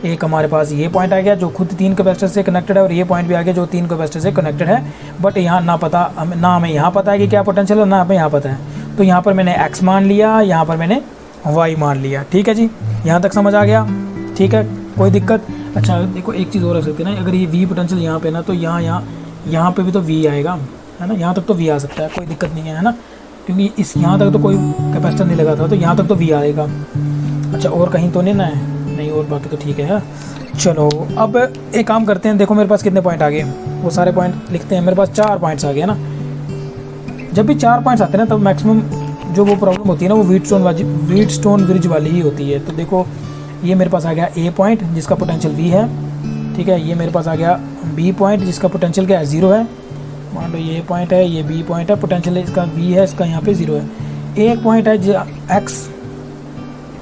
एक हमारे पास ये पॉइंट आ गया जो खुद 3 कैपेसिटर से कनेक्टेड है और ये पॉइंट भी आ गया जो 3 कैपेसिटर से कनेक्टेड है। बट यहाँ ना हमें यहाँ पता है कि क्या पोटेंशियल है, ना हमें यहाँ पता है। तो यहाँ पर मैंने X मान लिया, यहाँ पर मैंने वाई मान लिया। ठीक है जी, यहाँ तक समझ आ गया? ठीक है, कोई दिक्कत? अच्छा देखो एक चीज़ और रख सकते हैं ना, अगर ये वी पोटेंशियल यहाँ पे ना, तो यहाँ पे भी तो वी आएगा, है ना, यहाँ तक तो वी आ सकता है, कोई दिक्कत नहीं है ना, क्योंकि इस यहाँ तक तो कोई कैपेसिटर नहीं लगा था, तो यहाँ तक तो वी आएगा। अच्छा और कहीं तो नहीं ना है? नहीं, और बाकी तो ठीक है। चलो अब एक काम करते हैं, देखो मेरे पास कितने पॉइंट आ गए, वो सारे पॉइंट लिखते हैं। मेरे पास 4 पॉइंट्स आ गए ना। जब भी 4 पॉइंट्स आते हैं ना, तब मैक्सिमम जो वो प्रॉब्लम होती है ना, वो व्हीटस्टोन ब्रिज वाली ही होती है। तो देखो ये मेरे पास आ गया ए पॉइंट जिसका पोटेंशियल वी है, ठीक है। ये मेरे पास आ गया बी पॉइंट जिसका पोटेंशियल क्या है, 0 है। मान लो ये पॉइंट है, ये बी पॉइंट है, पोटेंशियल इसका वी है, इसका यहाँ पे 0 है। एक पॉइंट है जो एक्स,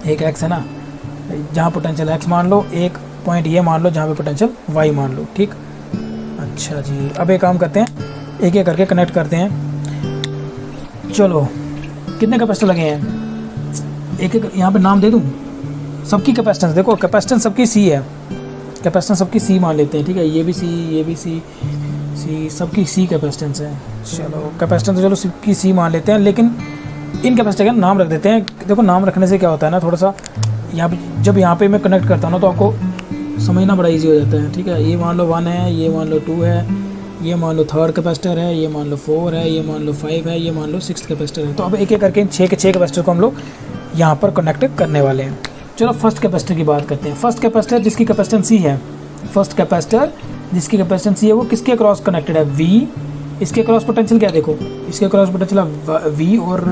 एक एक्स है ना, जहाँ पोटेंशियल एक्स मान लो, एक पॉइंट ये मान लो जहाँ पे पोटेंशियल वाई मान लो। ठीक, अच्छा जी, अब एक काम करते हैं, एक एक करके कनेक्ट करते हैं। चलो कितने कैपेसिटर लगे हैं, एक एक यहाँ पे नाम दे दूँ सबकी कैपेसिटेंस। देखो कैपेसिटेंस सबकी सी है, कैपेसिटेंस सबकी सी मान लेते हैं, ठीक है। ये भी सी, ये भी सी, सबकी सी कैपेसिटेंस है। चलो कैपेसिटेंस तो चलो सबकी सी मान लेते हैं, लेकिन इन कैपेसिटर का नाम रख देते हैं। देखो नाम रखने से क्या होता है ना, थोड़ा सा यहाँ पे जब यहाँ पे मैं कनेक्ट करता हूँ ना, तो आपको समझना बड़ा इजी हो जाता है। ठीक है, ये मान लो 1 है, ये मान लो 2 है, ये मान लो 3rd कैपेसिटर है, ये मान लो 4 है, ये मान लो 5 है, ये मान लो 6th कैपेसिटर है। तो अब एक एक करके इन 6 के 6 कैपेसिटर को हम लोग यहाँ पर कनेक्ट करने वाले हैं। चलो फर्स्ट कैपेसिटर की बात करते हैं। फर्स्ट कैपेसिटर जिसकी कैपेसिटेंस सी है, फर्स्ट कैपेसिटर जिसकी कैपेसिटेंस सी है, वो किसके क्रॉस कनेक्टेड है, वी। इसके क्रॉस पोटेंशियल क्या, देखो इसके क्रॉस पोटेंशियल वी और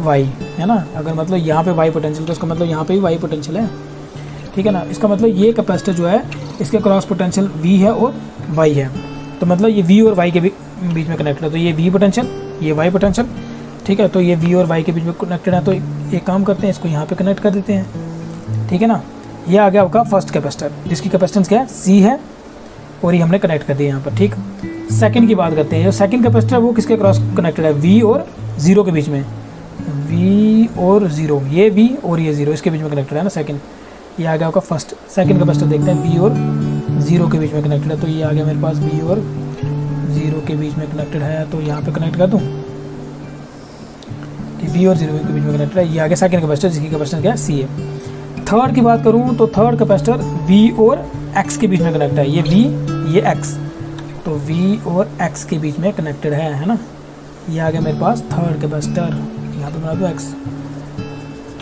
वाई, है ना। अगर मतलब यहाँ पे वाई पोटेंशियल, तो इसका मतलब यहाँ पे भी वाई पोटेंशियल है, ठीक है ना। इसका मतलब ये कैपेसिटर जो है, इसके क्रॉस पोटेंशियल वी है और वाई है, तो मतलब ये वी और वाई के बीच में कनेक्टेड है। तो ये वी पोटेंशियल, ये वाई पोटेंशियल, ठीक है। तो ये वी और वाई के बीच में कनेक्टेड है, तो एक काम करते हैं, इसको यहाँ पे कनेक्ट कर देते हैं, ठीक है ना। ये आ गया आपका फर्स्ट कैपेसिटर जिसकी कैपेसिटेंस क्या है, सी है, और ये हमने कनेक्ट कर दिया यहाँ पर, ठीक। सेकंड की बात करते हैं। जो सेकंड कैपेसिटर वो किसके क्रॉस कनेक्टेड है, वी और 0 के बीच में, वी और 0, ये वी और ये 0 इसके बीच में कनेक्टेड है ना सेकंड। ये आ गया आपका फर्स्ट। सेकंड कैपेसिटर देखते हैं, वी और 0 के बीच में कनेक्टेड है, तो ये आ गया मेरे पास वी और 0 के बीच में कनेक्टेड है, तो यहाँ पे कनेक्ट कर दूँ, वी और 0 के बीच में कनेक्टेड है। ये आ गया सेकंड कैपेसिटर जिसकी कैपेसिटेंस क्या है, सी है। थर्ड की बात करूँ तो थर्ड कैपेसिटर वी और एक्स के बीच में कनेक्टेड है, ये वी ये एक्स, तो वी और एक्स के बीच में कनेक्टेड है ना। ये आ गया मेरे पास थर्ड कैपेसिटर, यहाँ पे बना दो एक्स,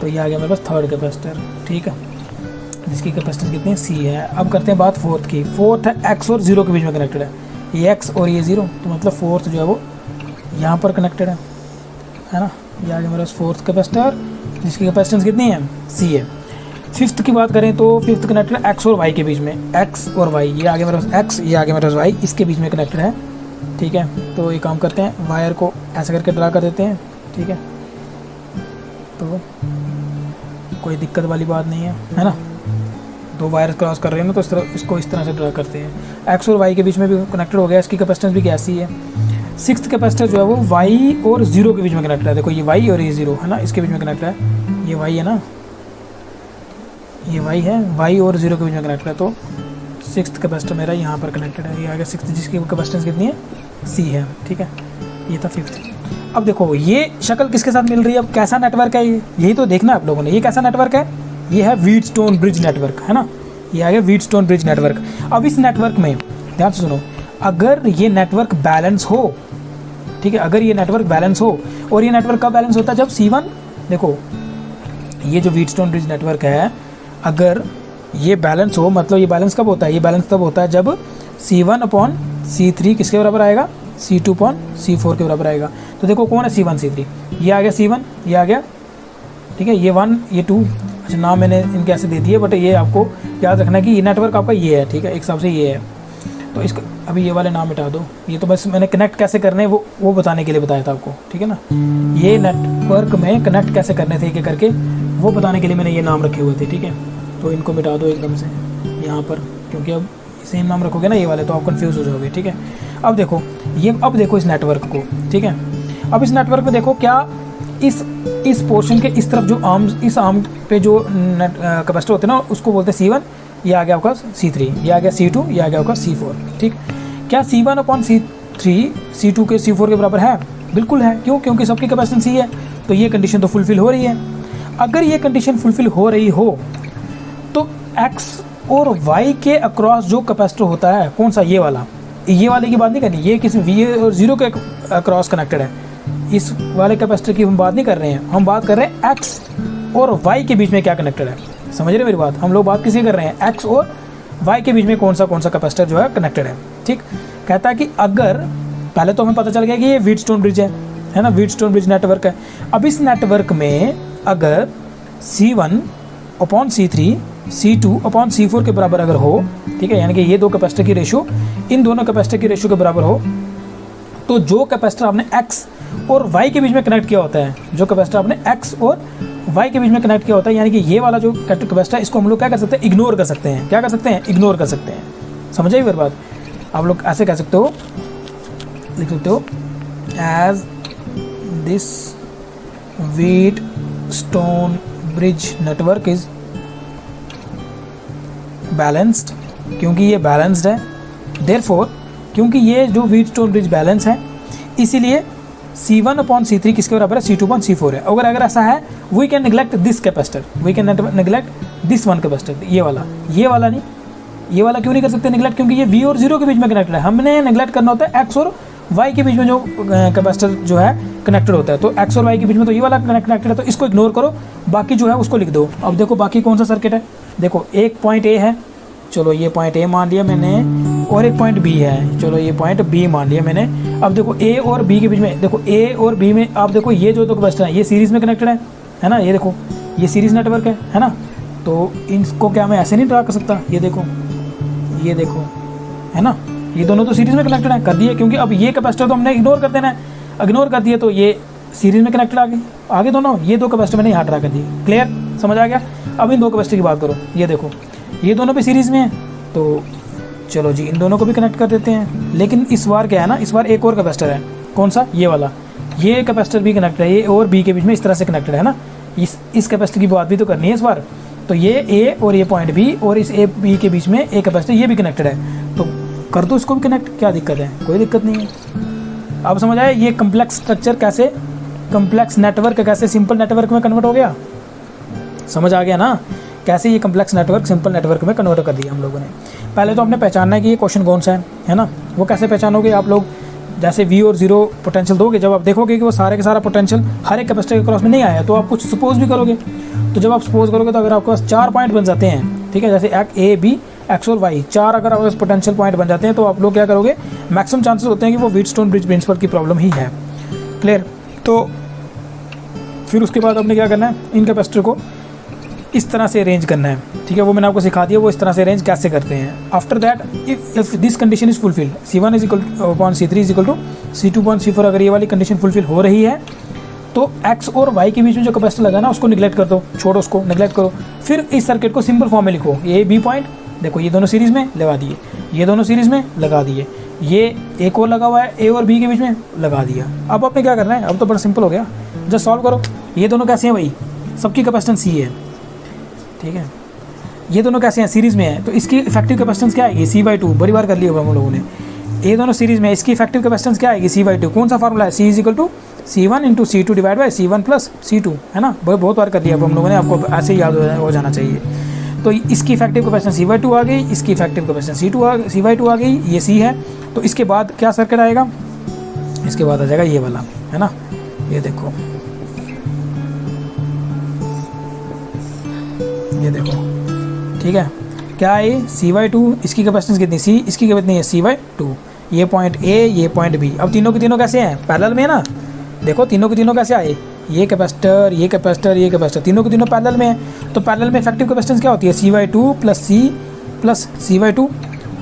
तो ये आ गया मेरे पास थर्ड कैपेसिटर, ठीक है, जिसकी कैपेसिटेंस कितनी सी है। अब करते हैं बात फोर्थ की। फोर्थ है एक्स और 0 के बीच में कनेक्टेड है, ये एक्स और ये 0, तो मतलब फोर्थ जो है वो यहाँ पर कनेक्टेड है ना। ये आ गया मेरे पास फोर्थ कैपेसिटर जिसकी कैपेसिटेंस कितनी है, सी है। फिफ्थ की बात करें तो फिफ्थ कनेक्टेड है एक्स और वाई के बीच में, एक्स और वाई, ये आगे मेरे पास एक्स, ये आगे मेरे पास वाई, इसके बीच में कनेक्टेड है, ठीक है। तो एक काम करते हैं, वायर को ऐसे करके ड्रा कर देते हैं, ठीक है, तो कोई दिक्कत वाली बात नहीं है ना। दो वायर क्रॉस कर रहे हैं ना, तो इसको इस तरह से ड्रा करते हैं। एक्स और वाई के बीच में भी कनेक्टेड हो गया, इसकी कैपेसिटेंस भी कैसी है। सिक्स्थ कैपेसिटर जो है वो वाई और 0 के बीच में कनेक्टेड है, देखो ये वाई और ये 0 है ना, इसके बीच में कनेक्टेड है, ये वाई है ना, ये वाई है, वाई और 0 के बीच में कनेक्टेड है, तो सिक्स्थ कैपेसिटर मेरा यहाँ पर कनेक्टेड है। ये आ गया सिक्स्थ जिसकी कैपेसिटेंस कितनी है, सी है, ठीक है। ये था फिफ्थ। अब देखो ये शक्ल किसके साथ मिल रही है, अब कैसा नेटवर्क है ये, यही तो देखना है आप लोगों ने, ये कैसा नेटवर्क है, ये है व्हीटस्टोन ब्रिज नेटवर्क, है ना। ये आ गया व्हीटस्टोन ब्रिज नेटवर्क। अब इस नेटवर्क में ध्यान से सुनो, अगर ये नेटवर्क बैलेंस हो, ठीक है, अगर ये नेटवर्क बैलेंस हो, और ये नेटवर्क कब बैलेंस होता है, जब C1, देखो ये जो व्हीटस्टोन ब्रिज नेटवर्क है, अगर ये बैलेंस हो, मतलब ये बैलेंस कब होता है, ये बैलेंस तब होता है जब C1/C3 किसके बराबर आएगा, C2/C4 के बराबर आएगा। तो देखो कौन है C1 C3, ये आ गया C1, ये आ गया, ठीक है, ये 1 ये 2, अच्छा नाम मैंने इनके ऐसे दे दिए, बट ये आपको याद रखना है कि ये नेटवर्क आपका ये है, ठीक है, एक हिसाब से ये है। तो इसका अभी ये वाले नाम मिटा दो, ये तो बस मैंने कनेक्ट कैसे करने वो बताने के लिए बताया था आपको, ठीक है ना। ये नेटवर्क में कनेक्ट कैसे करने थे एक करके, वो बताने के लिए मैंने ये नाम रखे हुए थे, ठीक है। तो इनको मिटा दो एकदम से यहाँ पर, क्योंकि अब सेम नाम रखोगे ना ये वाले, तो आप कंफ्यूज हो जाओगे, ठीक है। अब देखो ये, अब देखो इस नेटवर्क को, ठीक है। अब इस नेटवर्क पे देखो क्या इस पोर्शन के इस तरफ जो इस आर्म पे जो कैपेसिटर होते हैं ना, उसको बोलते हैं C1, ये आ गया आपका C3, ये आ गया C2, ये आ गया आपका C4, ठीक। क्या C1/C3 C2 के C4 के बराबर है, बिल्कुल है। क्यों, क्योंकि सबकी कैपेसिटेंस सी है, तो ये कंडीशन तो फुलफिल हो रही है। अगर ये कंडीशन फुलफिल हो रही हो तो x और y के अक्रॉस जो कैपेसिटर होता है, कौन सा, ये वाले की बात नहीं करनी, ये किसी v और 0 के अक्रॉस कनेक्टेड है, इस वाले कैपेसिटर की हम बात नहीं कर रहे हैं, हम बात कर रहे हैं x और y के बीच में क्या कनेक्टेड है। समझ रहे मेरी बात, हम लोग बात किसी कर रहे हैं x और y के बीच में कौन सा कैपेसिटर जो है कनेक्टेड है। ठीक, कहता है कि अगर, पहले तो हमें पता चल गया कि ये व्हीटस्टोन ब्रिज है ना, व्हीटस्टोन ब्रिज नेटवर्क है। अब इस नेटवर्क में अगर C1/C3 C2/C4 के बराबर अगर हो, ठीक है, यानी कि ये दो कैपेसिटर की रेशियो इन दोनों कैपेसिटर की रेशियो के बराबर हो, तो जो कैपेसिटर आपने x और y के बीच में कनेक्ट किया होता है, जो कैपेसिटर आपने x और y के बीच में कनेक्ट किया होता है, यानी कि ये वाला जो कैपेसिटर है, इसको हम लोग क्या कर सकते हैं, इग्नोर कर सकते हैं। क्या कर सकते हैं, इग्नोर कर सकते हैं। समझ आई मेरी बात। आप लोग ऐसे कह सकते हो, लिख सकते हो, as this Wheatstone bridge network is balanced, क्योंकि ये बैलेंस्ड है, देयरफॉर, क्योंकि ये जो व्हीटस्टोन ब्रिज बैलेंस है, इसीलिए C1/C3 किसके बराबर है, C2/C4 है। अगर ऐसा है, we can neglect this capacitor, we can neglect this one capacitor, ये वाला नहीं, ये वाला क्यों नहीं कर सकते नेग्लेक्ट, क्योंकि ये V और 0 के बीच में कनेक्टेड है। हमने नेग्लेक्ट करना होता है x और y के बीच में जो कैपेसिटर जो है कनेक्टेड होता है, तो x और y के बीच में तो ये वाला कनेक्टेड है, तो इसको इग्नोर करो, बाकी जो है उसको लिख दो। अब देखो बाकी कौन सा सर्किट है, देखो एक पॉइंट A है, चलो ये पॉइंट A मान लिया मैंने, और एक पॉइंट B है, चलो ये पॉइंट B मान लिया मैंने। अब देखो A और B के बीच में, देखो A और B में आप देखो ये जो दो कैपेसिटर है ये सीरीज़ में कनेक्टेड है ना, ये देखो ये सीरीज़ नेटवर्क है ना, तो इनको क्या मैं ऐसे नहीं ड्रा कर सकता, ये देखो है ना, ये दोनों तो सीरीज़ में कनेक्टेड है, कर दिए, क्योंकि अब ये कैपेसिटर तो हमने इग्नोर कर देना है, इग्नोर कर दिए तो ये सीरीज़ में कनेक्टेड आगे दोनों, ये दो कैपेसिटर मैंने यहाँ ड्रा कर दिए। क्लियर, समझ आ गया। अब इन दो कैपेसिटर की बात करो, ये देखो ये दोनों भी सीरीज़ में है, तो चलो जी इन दोनों को भी कनेक्ट कर देते हैं। लेकिन इस बार क्या है ना, इस बार एक और कैपेसिटर है, कौन सा, ये वाला, ये कैपेसिटर भी कनेक्टेड है, ये और बी के बीच में इस तरह से कनेक्टेड है ना, इस कैपेसिटर की बात भी तो करनी है इस बार। तो ये ए और ये पॉइंट बी और इस ए बी के बीच में एक कैपेसिटर ये भी कनेक्टेड है, तो कर दो इसको भी कनेक्ट, क्या दिक्कत है, कोई दिक्कत नहीं है। अब समझ आए ये कम्प्लेक्स स्ट्रक्चर कैसे, कम्प्लेक्स नेटवर्क कैसे सिंपल नेटवर्क में कन्वर्ट हो गया, समझ आ गया ना, कैसे ये कम्प्लेक्स नेटवर्क सिंपल नेटवर्क में कन्वर्ट कर दिया हम लोगों ने। पहले तो हमने पहचानना है कि ये क्वेश्चन कौन सा है ना, वो कैसे पहचानोगे आप लोग, जैसे V और 0 पोटेंशियल दोगे, जब आप देखोगे कि वो सारे के सारा पोटेंशियल हर एक कैपेसिटर के क्रॉस में नहीं आया, तो आप कुछ सपोज भी करोगे, तो जब आप सपोज करोगे तो अगर आपके पास 4 पॉइंट बन जाते हैं, ठीक है, जैसे A B X और Y 4 अगर आपके पास पोटेंशियल पॉइंट बन जाते हैं, तो आप लोग क्या करोगे, मैक्सिमम चांसेस होते हैं कि वो व्हीटस्टोन ब्रिज प्रिंसिपल की प्रॉब्लम ही है। क्लियर, तो फिर उसके बाद आपने क्या करना है, इन कैपेसिटर को इस तरह से अरेंज करना है, ठीक है, वो मैंने आपको सिखा दिया, वो इस तरह से अरेंज कैसे करते हैं। After that if this condition is fulfilled, C1/C3 अगर ये वाली कंडीशन फुलफिल हो रही है, तो x और y के बीच में जो कैपेसिटर लगा ना उसको निगलेक्ट कर दो, छोड़ो उसको, निगलेक्ट करो। फिर इस सर्किट को सिंपल फॉर्म में लिखो, ये B पॉइंट देखो, ये दोनों सीरीज़ में लगा दिए, ये दोनों सीरीज़ में लगा दिए, ये एक और लगा हुआ है A और B के बीच में लगा दिया। अब आपने क्या करना है, अब तो बड़ा सिंपल हो गया, जस्ट सॉल्व करो। ये दोनों कैसे हैं भाई, सबकी कैपेसिटेंस C है, ठीक है, ये दोनों कैसे हैं, सीरीज़ में है, तो इसकी इफेक्टिव कैपेसिटेंस क्या आएगी, C/2, बड़ी बार कर लिया हम लोगों ने। ये दोनों सीरीज़ में, इसकी इफेक्टिव कैपेसिटेंस क्या आएगी, C/2, कौन सा फार्मूला है, C=C1 × C2 divide by C1 + C2, है ना, बहुत बार कर लिया अब हम लोगों ने, आपको ऐसे ही याद हो जाना चाहिए। तो इसकी इफेक्टिव कैपेसिटेंस C/2 आ गई, इसकी इफेक्टिव कैपेसिटेंस C/2 आ गई, ये C है। तो इसके बाद क्या सर्किट आएगा, इसके बाद आ जाएगा ये वाला, है ना, ये देखो, ये देखो, ठीक है, क्या है C/2, इसकी कैपेसिटेंस कितनी, C, इसकी कितनी है C/2, ये पॉइंट A, ये पॉइंट B। अब तीनों के तीनों कैसे हैं, पैरेलल में है ना, देखो तीनों के तीनों कैसे आए, ये कैपेसिटर, ये कैपेसिटर, ये कैपेसिटर, तीनों के तीनों पैरेलल में है। तो पैरेलल में इफेक्टिव कैपेसिटेंस क्या होती है, C/2 + C + C/2।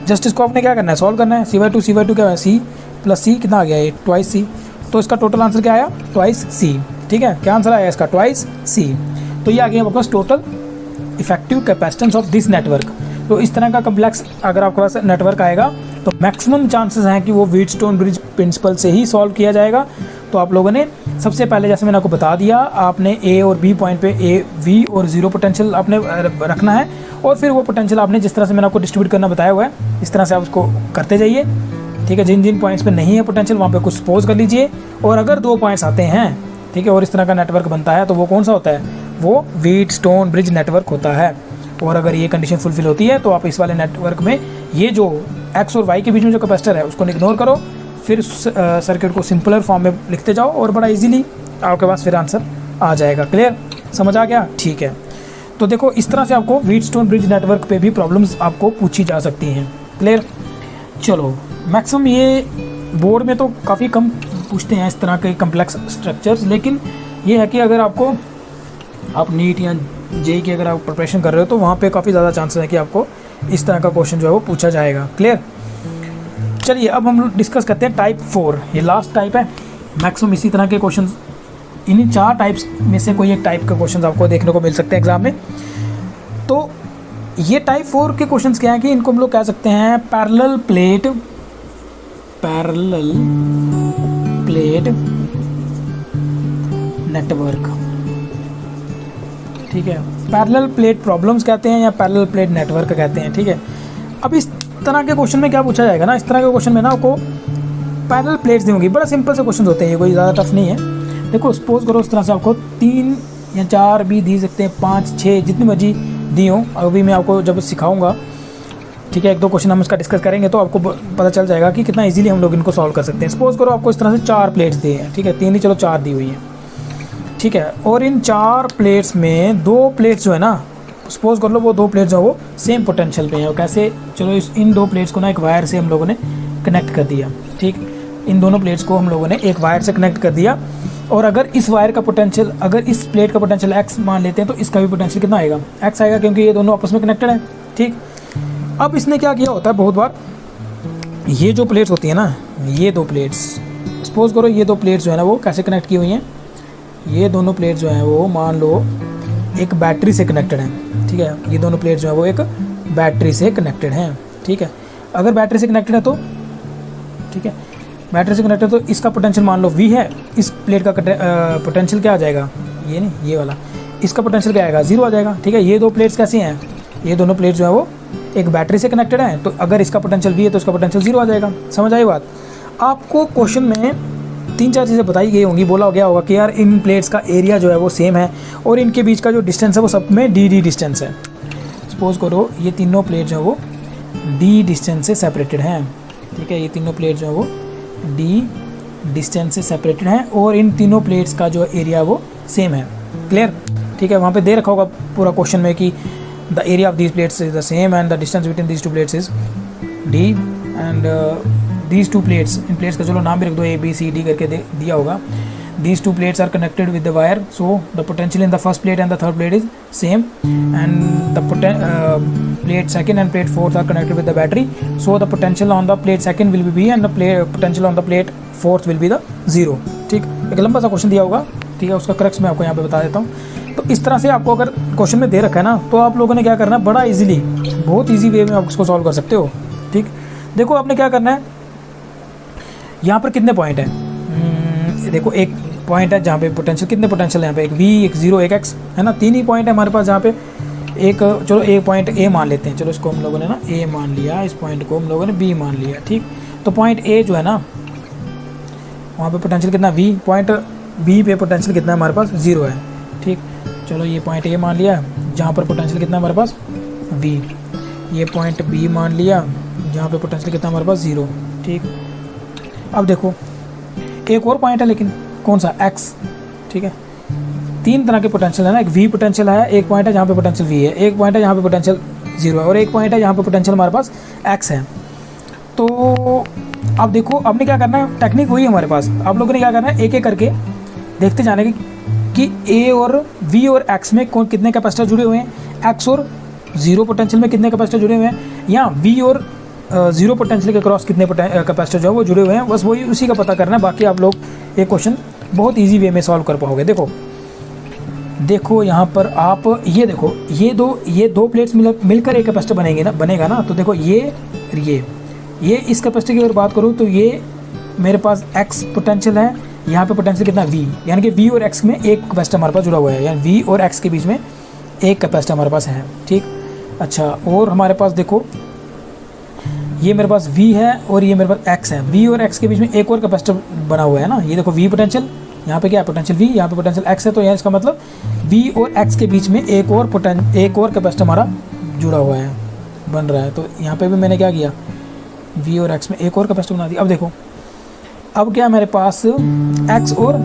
जस्ट इसको आपने क्या करना है, सॉल्व करना है। C/2 क्या है, C + C कितना आ गया, ये ट्वाइस C। तो इसका टोटल आंसर क्या आया, ट्वाइस C, ठीक है, क्या आंसर आया इसका, ट्वाइस C। तो ये आ गया आपके पास total effective capacitance of this network. तो इस तरह का कम्प्लेक्स अगर आपके पास नेटवर्क आएगा तो मैक्सिमम चांसेस हैं कि वो व्हीटस्टोन ब्रिज प्रिंसिपल से ही सॉल्व किया जाएगा। तो आप लोगों ने सबसे पहले, जैसे मैंने आपको बता दिया, आपने A और B पॉइंट पे A V और 0 पोटेंशियल आपने रखना है, और फिर वो पोटेंशियल आपने जिस तरह से मैंने आपको डिस्ट्रीब्यूट करना बताया हुआ है, इस तरह से आप उसको करते जाइए, ठीक है। जिन जिन पॉइंट्स पे नहीं है पोटेंशियल वहाँ पे कुछ सपोज कर लीजिए, और अगर 2 पॉइंट्स आते हैं ठीक है, और इस तरह का नेटवर्क बनता है, तो वो कौन सा होता है, वो व्हीटस्टोन ब्रिज नेटवर्क होता है। और अगर ये कंडीशन फुलफिल होती है तो आप इस वाले नेटवर्क में ये जो एक्स और वाई के बीच में जो कैपेसिटर है उसको इग्नोर करो, फिर सर्किट को सिंपलर फॉर्म में लिखते जाओ और बड़ा इजीली आपके पास फिर आंसर आ जाएगा। क्लियर, समझ आ गया? ठीक है, तो देखो इस तरह से आपको व्हीटस्टोन ब्रिज नेटवर्क पे भी प्रॉब्लम्स आपको पूछी जा सकती हैं। क्लियर, चलो मैक्सिमम ये बोर्ड में तो काफ़ी कम पूछते हैं इस तरह के कम्प्लेक्स स्ट्रक्चर्स, लेकिन ये है कि अगर आपको आप नीट या जेई की अगर आप प्रिपरेशन कर रहे हो तो वहाँ पे काफ़ी ज़्यादा चांसेस है कि आपको इस तरह का क्वेश्चन जो है वो पूछा जाएगा। क्लियर, चलिए अब हम डिस्कस करते हैं टाइप 4, ये लास्ट टाइप है। मैक्सिमम इसी तरह के क्वेश्चन, इन्हीं 4 टाइप्स में से कोई एक टाइप के क्वेश्चन आपको देखने को मिल सकते हैं एग्जाम में। तो ये टाइप 4 के क्वेश्चन क्या हैं कि इनको हम लोग कह सकते हैं पैरेलल प्लेट नेटवर्क। ठीक है, पैरेलल प्लेट प्रॉब्लम्स कहते हैं या पैरेलल प्लेट नेटवर्क कहते हैं। ठीक है, अब इस तरह के क्वेश्चन में क्या पूछा जाएगा ना, इस तरह के क्वेश्चन में ना आपको पैरेलल प्लेट्स दी होंगी। बड़ा सिंपल से क्वेश्चन होते हैं, ये कोई ज़्यादा टफ नहीं है। देखो सपोज करो इस तरह से आपको 3 या 4 भी दी सकते हैं, 5, 6 जितनी मर्जी दी हो। अभी मैं आपको जब सिखाऊंगा, ठीक है, 1-2 क्वेश्चन हम इसका डिस्कस करेंगे तो आपको पता चल जाएगा कि कितना इजीली हम लोग इनको सॉल्व कर सकते हैं। सपोज करो आपको इस तरह से 4 प्लेट्स दी हैं, ठीक है, 3 नहीं चलो 4 दी हुई हैं, ठीक है, और इन 4 प्लेट्स में 2 प्लेट्स जो है ना, सपोज कर लो वो 2 प्लेट्स जो वो सेम पोटेंशियल पे हैं। कैसे, चलो इन 2 प्लेट्स को ना एक वायर से हम लोगों ने कनेक्ट कर दिया। ठीक, इन दोनों प्लेट्स को हम लोगों ने एक वायर से कनेक्ट कर दिया, और अगर इस वायर का पोटेंशियल, अगर इस प्लेट का पोटेंशियल x मान लेते हैं तो इसका भी पोटेंशियल कितना आएगा, x आएगा, क्योंकि ये दोनों आपस में कनेक्टेड हैं। ठीक, अब इसने क्या किया होता है बहुत बार, ये जो प्लेट्स होती है ना, ये 2 प्लेट्स, सपोज करो ये 2 प्लेट्स जो है ना वो कैसे कनेक्ट की हुई हैं, ये दोनों प्लेट्स जो हैं वो मान लो एक बैटरी से कनेक्टेड हैं। ठीक है, ये दोनों प्लेट्स जो है वो एक बैटरी से कनेक्टेड हैं। ठीक है, अगर बैटरी से कनेक्टेड है तो, ठीक है, बैटरी से कनेक्टेड तो इसका पोटेंशियल मान लो V है, इस प्लेट का पोटेंशियल क्या आ जाएगा, ये नहीं ये वाला, इसका पोटेंशियल क्या आएगा, 0 आ जाएगा। ठीक है, ये 2 प्लेट्स कैसी हैं, ये दोनों प्लेट्स जो है वो एक बैटरी से कनेक्टेड हैं, तो अगर इसका पोटेंशियल V है तो इसका पोटेंशियल 0 आ जाएगा। समझ आई बात? आपको क्वेश्चन में 3-4 चीज़ें बताई गई होंगी, बोला गया होगा कि यार इन प्लेट्स का एरिया जो है वो सेम है और इनके बीच का जो डिस्टेंस है वो सब में डी डिस्टेंस है। सपोज करो ये तीनों प्लेट जो है वो डी डिस्टेंस से सेपरेटेड हैं। ठीक है, ये तीनों प्लेट जो है वो डी डिस्टेंस से सेपरेटेड हैं और इन तीनों प्लेट्स का जो एरिया वो सेम है। क्लियर? ठीक है, वहाँ पे दे रखा होगा पूरा क्वेश्चन में कि the area of these plates is the same and the distance between these 2 plates is D and these 2 plates, in plates का चलो नाम भी रख दो, ABCD करके दिया होगा। These 2 plates are connected with the wire, so the potential in the first plate and the third plate is same, and the plate second and plate fourth are connected with the battery, so the potential on the plate second will be B and the potential on the plate fourth will be the 0. ठीक, एक लंबा सा question दिया होगा, ठीक है, उसका crux मैं आपको यहाँ पे बता देता हूँ। तो इस तरह से आपको अगर क्वेश्चन में दे रखा है ना, तो आप लोगों ने क्या करना है, बड़ा इजीली, बहुत ईजी वे में आप उसको सॉल्व कर सकते हो। ठीक, देखो आपने क्या करना है, यहाँ पर कितने पॉइंट हैं, देखो एक पॉइंट है जहाँ पे पोटेंशियल, कितने पोटेंशियल है यहाँ पे, एक V, एक 0, एक x, है ना, 3 ही पॉइंट है हमारे पास जहाँ पे। एक चलो एक पॉइंट A मान लेते हैं, चलो इसको हम लोगों ने ना A मान लिया, इस पॉइंट को हम लोगों ने B मान लिया। ठीक, तो पॉइंट A जो है ना, वहाँ पे पोटेंशियल कितना V, पॉइंट B पे पोटेंशियल कितना है हमारे पास, 0 है। ठीक, चलो ये पॉइंट A मान लिया जहाँ पर पोटेंशियल कितना है हमारे पास, V। ये पॉइंट B मान लिया जहाँ पे पोटेंशियल कितना हमारे पास, 0। ठीक, अब देखो एक और पॉइंट है, लेकिन कौन सा, x। ठीक है, 3 तरह के पोटेंशियल है ना, एक V पोटेंशियल है, एक पॉइंट है जहाँ पे पोटेंशियल V है, एक पॉइंट है जहाँ पे पोटेंशियल 0 है, और एक पॉइंट है जहाँ पे पोटेंशियल हमारे पास x है। तो अब देखो आपने क्या करना है, टेक्निक वही हमारे पास, आप लोगों ने क्या करना है, एक एक करके देखते जाने कि A और V और x में कितने कैपेसिटर जुड़े हुए हैं, x और 0 पोटेंशियल में कितने कैपेसिटर जुड़े हुए हैं, या V और 0 पोटेंशियल के क्रॉस कितने कैपेसिटर जो है वो जुड़े हुए हैं, बस वही उसी का पता करना है। बाकी आप लोग ये क्वेश्चन बहुत इजी वे में सॉल्व कर पाओगे। देखो यहाँ पर आप ये देखो, ये दो प्लेट्स मिलकर एक कैपेसिटर बनेगा ना। तो देखो ये इस कैपेसिटर की अगर बात करूँ तो ये मेरे पास x पोटेंशियल है, यहाँ पे पोटेंशियल कितना V, यानी कि V और x में एक कैपेसिटर हमारे पास जुड़ा हुआ है, यानी V और x के बीच में एक कैपेसिटर हमारे पास है। ठीक, अच्छा, और हमारे पास देखो ये मेरे पास V है और ये मेरे पास x है, V और x के बीच में एक और कैपेसिटर बना हुआ है ना, ये देखो V पोटेंशियल यहाँ पे क्या है पोटेंशियल V, यहाँ पे पोटेंशियल X है, तो यहाँ इसका मतलब V और X के बीच में एक और कैपेसिटर हमारा जुड़ा हुआ है, बन रहा है। तो यहाँ पे भी मैंने क्या किया, V और X में एक और कैपेसिटर बना दिया। अब देखो, अब क्या है मेरे पास X और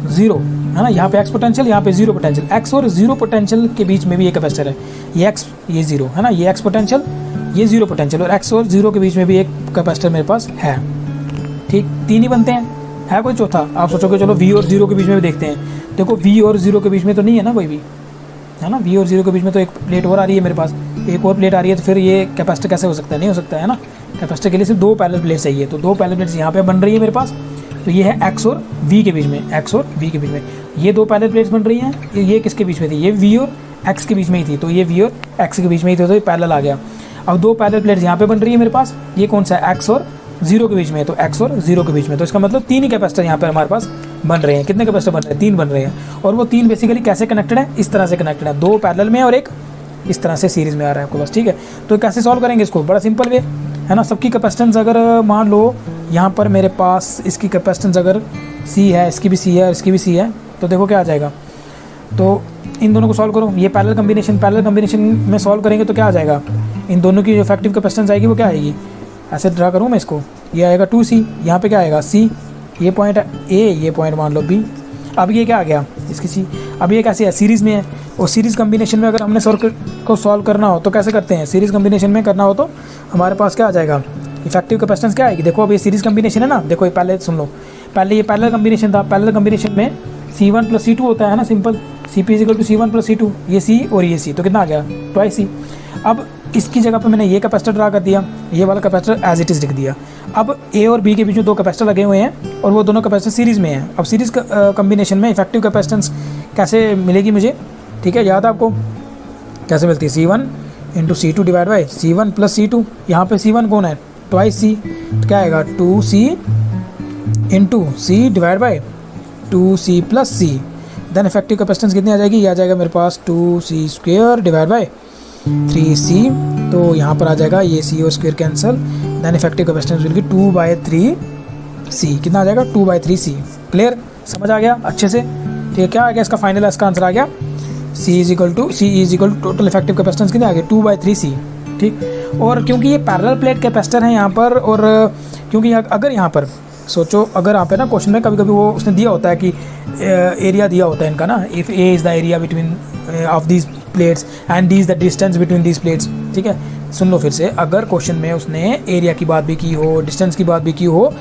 0 है ना, यहाँ पे X पोटेंशियल, यहाँ पे 0 पोटेंशियल, X और 0 पोटेंशियल के बीच में भी एक कैपेसिटर है, ये X ये 0 है ना, ये X पोटेंशियल ये 0 पोटेंशियल, और X और 0 के बीच में भी एक कैपेसिटर मेरे पास है। ठीक, 3 ही बनते हैं, है कोई चौथा? आप सोचोगे चलो V और 0 के बीच में भी देखते हैं। देखो V और 0 के बीच में तो नहीं है ना कोई भी, है ना, V और 0 के बीच में तो एक प्लेट और आ रही है मेरे पास, एक और प्लेट आ रही है, तो फिर ये कैपेसिटर कैसे हो सकता है? नहीं हो सकता है ना। कैपेसिटर के लिए सिर्फ 2 पैरेलल प्लेट चाहिए, तो 2 पैरेलल प्लेट्स यहाँ पे बन रही है मेरे पास। तो ये है X और V के बीच में, X और V के बीच में ये 2 पैरेलल प्लेट्स बन रही हैं। ये किसके बीच में थी? ये V और X के बीच में ही थी, तो ये V और X के बीच में ही थी, तो ये पैरेलल आ गया। अब 2 पैरेलल प्लेट्स यहाँ पे बन रही है मेरे पास, ये कौन सा है? X और 0 के बीच में, तो X और 0 के बीच में, तो इसका मतलब 3 ही कैपेसिटर यहाँ पर हमारे पास बन रहे हैं। कितने कैपेसिटर बन रहे हैं? 3 बन रहे हैं। और वो 3 बेसिकली कैसे कनेक्टेड है? इस तरह से कनेक्टेड है, 2 पैरेलल में और एक इस तरह से सीरीज़ में आ रहा है आपको बस। ठीक है, तो कैसे सॉल्व करेंगे इसको? बड़ा सिंपल वे है ना। सबकी कैपेसिटेंस अगर मान लो यहाँ पर मेरे पास इसकी कैपेसिटेंस अगर C है, इसकी भी C है और इसकी भी C है, तो देखो क्या आ जाएगा। तो इन दोनों को सॉल्व करो, ये पैरेलल कम्बिनेशन में सॉल्व करेंगे तो क्या आ जाएगा? इन दोनों की जो इफेक्टिव कैपेसिटेंस आएगी वो क्या आएगी? ऐसे ड्रा करूँ मैं इसको, ये आएगा 2C, यहाँ पे क्या आएगा? C, ये पॉइंट A, ये पॉइंट मान लो B। अब ये क्या आ गया? इसकी C। अब ये कैसे है? सीरीज़ में है, और सीरीज़ कम्बिनेशन में अगर हमने को सॉल्व करना हो तो कैसे करते हैं? सीरीज़ कम्बिनेशन में करना हो तो हमारे पास क्या आ जाएगा? इफेक्टिव कैपेसिटेंस क्या आएगी? देखो अब ये सीरीज़ कम्बिनेशन है ना, देखो ये पहले सुन लो, पहले ये पैरेलल कम्बिनेशन था, पैरेलल कम्बिनेशन में C1 + C2 होता है ना, सिंपल, Cp = C1 + C2, ये C और ये C, तो कितना आ गया? 2C। अब इसकी जगह पे मैंने ये कैपेसिटर ड्रा कर दिया, ये वाला कैपेसिटर एज इट इज़ लिख दिया। अब A और B के बीच में 2 कैपेसिटर लगे हुए हैं और वो दोनों कैपेसिटर सीरीज़ में हैं। अब सीरीज़ कम्बिनेशन में इफेक्टिव कैपेसिटेंस कैसे मिलेगी मुझे? ठीक है, याद है आपको कैसे मिलती है? C1 × C2 divide by C1 + C2। यहाँ पे C1 कौन है? 2C, तो क्या आएगा? 2C × C divide by 2C + C। Then effective capacitance कितनी आ जाएगी? ये आ जाएगा मेरे पास 2C² डिवाइड बाई 3C। तो यहाँ पर आ जाएगा ये C और square cancel, then effective capacitance will be 2/3C। कितना आ जाएगा? 2/3C। क्लियर, समझ आ गया अच्छे से? ठीक है, क्या आ गया इसका फाइनल? इसका आंसर आ गया C टोटल इफेक्टिव कैपेसिटेंस कितनी आ गई? 2/3C। ठीक, और क्योंकि ये पैरेलल प्लेट कैपेसिटर है यहाँ पर, और क्योंकि अगर यहाँ पर सोचो, अगर यहाँ पे ना क्वेश्चन में कभी कभी वो उसने दिया होता है कि एरिया दिया होता है इनका ना, if A is the area between of these plates and D is the distance between these plates. ठीक है, सुन लो फिर से, अगर क्वेश्चन में उसने एरिया की बात भी की हो, डिस्टेंस की बात भी की हो,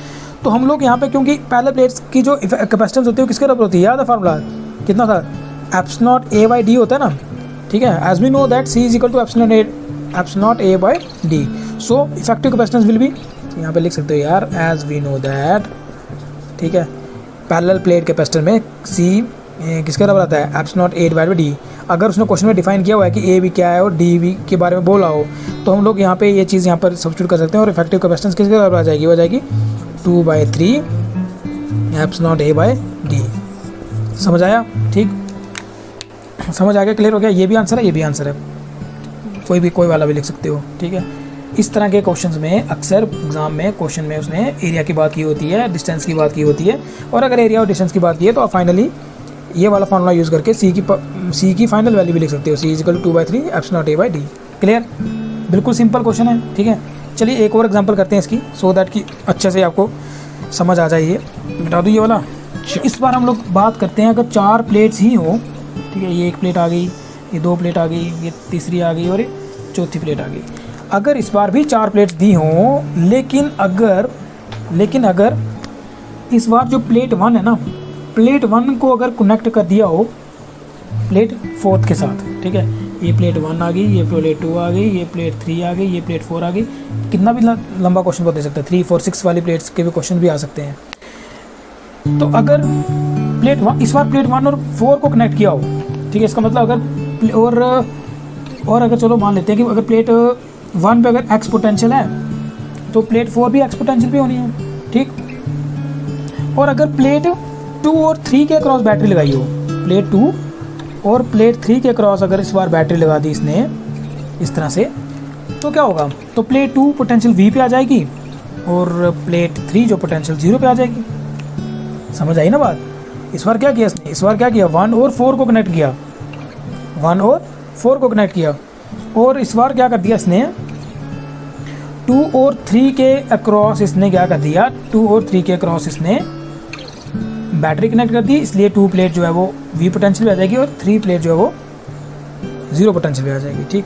तो हम लोग यहाँ पे क्योंकि पैरेलल प्लेट्स की जो कैपेसिटेंस होती है वो किसके बराबर होती है? याद है फार्मूला कितना था? ε0A/d होता है ना। ठीक है, as we know that C = ε0A/d, so effective capacitance will be, यहाँ पे लिख सकते हो यार, एज वी नो दैट। ठीक है, पैरेलल प्लेट कैपेसिटर में C किसके बराबर आता है? ε0A/d। अगर उसने क्वेश्चन में डिफाइन किया हुआ है कि A भी क्या है और D भी के बारे में बोला हो, तो हम लोग यहाँ पे ये चीज़ यहाँ पर सब्स्टिट्यूट कर सकते हैं, और इफेक्टिव कैपेसिटेंस किसके बराबर आ जाएगी? वो आ जाएगी 2/3 ε0A/d। समझ आया? ठीक, समझ आ गया? क्लियर हो गया? ये भी आंसर है, ये भी आंसर है, कोई वाला भी लिख सकते हो। ठीक है, इस तरह के क्वेश्चंस में अक्सर एग्जाम में क्वेश्चन में उसने एरिया की बात की होती है, डिस्टेंस की बात की होती है, और अगर एरिया और डिस्टेंस की बात की है तो आप फाइनली ये वाला फार्मूला यूज़ करके C की फाइनल वैल्यू भी लिख सकते हो, C = 2/3 ε0A/d। क्लियर, बिल्कुल सिंपल क्वेश्चन है। ठीक है, चलिए एक और एग्जाम्पल करते हैं इसकी, सो दैट कि अच्छे से आपको समझ आ जाए। ये बता दूँ ये वाला। इस बार हम लोग बात करते हैं, अगर 4 प्लेट्स ही हो, ठीक है, ये 1 प्लेट आ गई, ये 2 प्लेट आ गई, ये तीसरी आ गई और ये चौथी प्लेट आ गई। अगर इस बार भी 4 प्लेट्स दी हों, लेकिन अगर इस बार जो प्लेट 1 है ना, प्लेट 1 को अगर कनेक्ट कर दिया हो प्लेट 4 के साथ, ठीक है, ये प्लेट 1 आ गई, ये प्लेट 2 आ गई, ये प्लेट 3 आ गई, ये प्लेट 4 आ गई, कितना भी लंबा क्वेश्चन को दे सकता है, 3, 4, 6 वाली प्लेट्स के भी क्वेश्चन भी आ सकते हैं। तो अगर प्लेट 1 इस बार प्लेट 1 और 4 को कनेक्ट किया हो, ठीक है, इसका मतलब अगर और अगर चलो मान लेते हैं कि अगर प्लेट 1 पे अगर एक्स पोटेंशियल है तो प्लेट 4 भी एक्स पोटेंशियल भी होनी है, ठीक। और अगर प्लेट 2 और 3 के क्रॉस बैटरी लगाई हो, प्लेट 2 और प्लेट 3 के क्रॉस अगर इस बार बैटरी लगा दी इसने इस तरह से, तो क्या होगा, तो प्लेट 2 पोटेंशियल V पे आ जाएगी और प्लेट 3 जो पोटेंशियल 0 पे आ जाएगी। समझ आई ना बात। इस बार क्या किया इसने, इस बार क्या किया, 1 और 4 को कनेक्ट किया, 1 और 4 को कनेक्ट किया। और इस बार क्या कर दिया इसने, 2 और 3 के अक्रॉस इसने क्या कर दिया, 2 और 3 के अक्रॉस इसने बैटरी कनेक्ट कर दी, इसलिए 2 प्लेट जो है वो वी पोटेंशियल पे आ जाएगी और 3 प्लेट जो है वो 0 पोटेंशियल पे आ जाएगी। ठीक,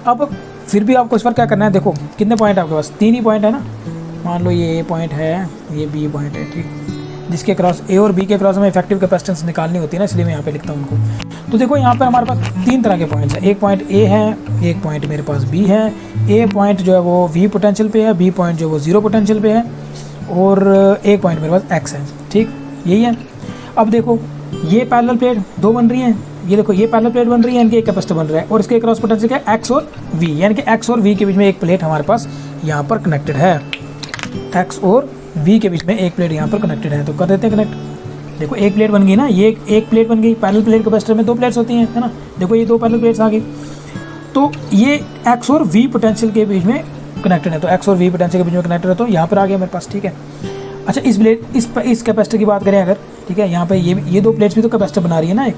अब फिर भी आपको इस बार क्या करना है, देखो कितने पॉइंट है आपके पास, 3 ही पॉइंट है ना। मान लो ये ए पॉइंट है, ये बी पॉइंट है, ठीक, जिसके क्रॉस ए और बी के क्रॉस हमें इफेक्टिव कैपेसिटेंस निकालनी होती है ना, इसलिए मैं यहाँ पे लिखता हूँ उनको। तो देखो यहाँ पर हमारे पास 3 तरह के पॉइंट्स हैं, एक पॉइंट ए है, एक पॉइंट मेरे पास बी है। ए पॉइंट जो है वो वी पोटेंशियल पे है, बी पॉइंट जो है वो 0 पोटेंशियल पे है, और एक पॉइंट मेरे पास एक्स है। ठीक, यही है। अब देखो ये पैरेलल प्लेट 2 बन रही हैं, ये देखो ये पैरेलल प्लेट बन रही है, इनके एक कैपेसिटर बन रहा है, और इसके क्रॉस पोटेंशियल क्या है, एक्स और वी, यानी कि एक्स और वी के बीच में एक प्लेट हमारे पास यहाँ पर कनेक्टेड है, एक्स और वी के बीच में एक प्लेट यहाँ पर कनेक्टेड है। तो कर देते हैं कनेक्ट। देखो एक प्लेट बन गई ना, ये एक प्लेट बन गई, पैरेलल प्लेट कैपेसिटर में 2 प्लेट्स होती हैं, है ना। देखो ये 2 पैरेलल प्लेट्स आ गई, तो ये एक्स और वी पोटेंशियल के बीच में कनेक्टेड है, तो एक्स और वी पोटेंशियल के बीच में कनेक्टेड है, तो यहाँ पर आ गया मेरे पास। ठीक है, अच्छा इस प्लेट इस कैपेसिटर की बात करें अगर, ठीक है, यहाँ पे ये 2 प्लेट्स भी तो कैपेसिटर बना रही है ना एक,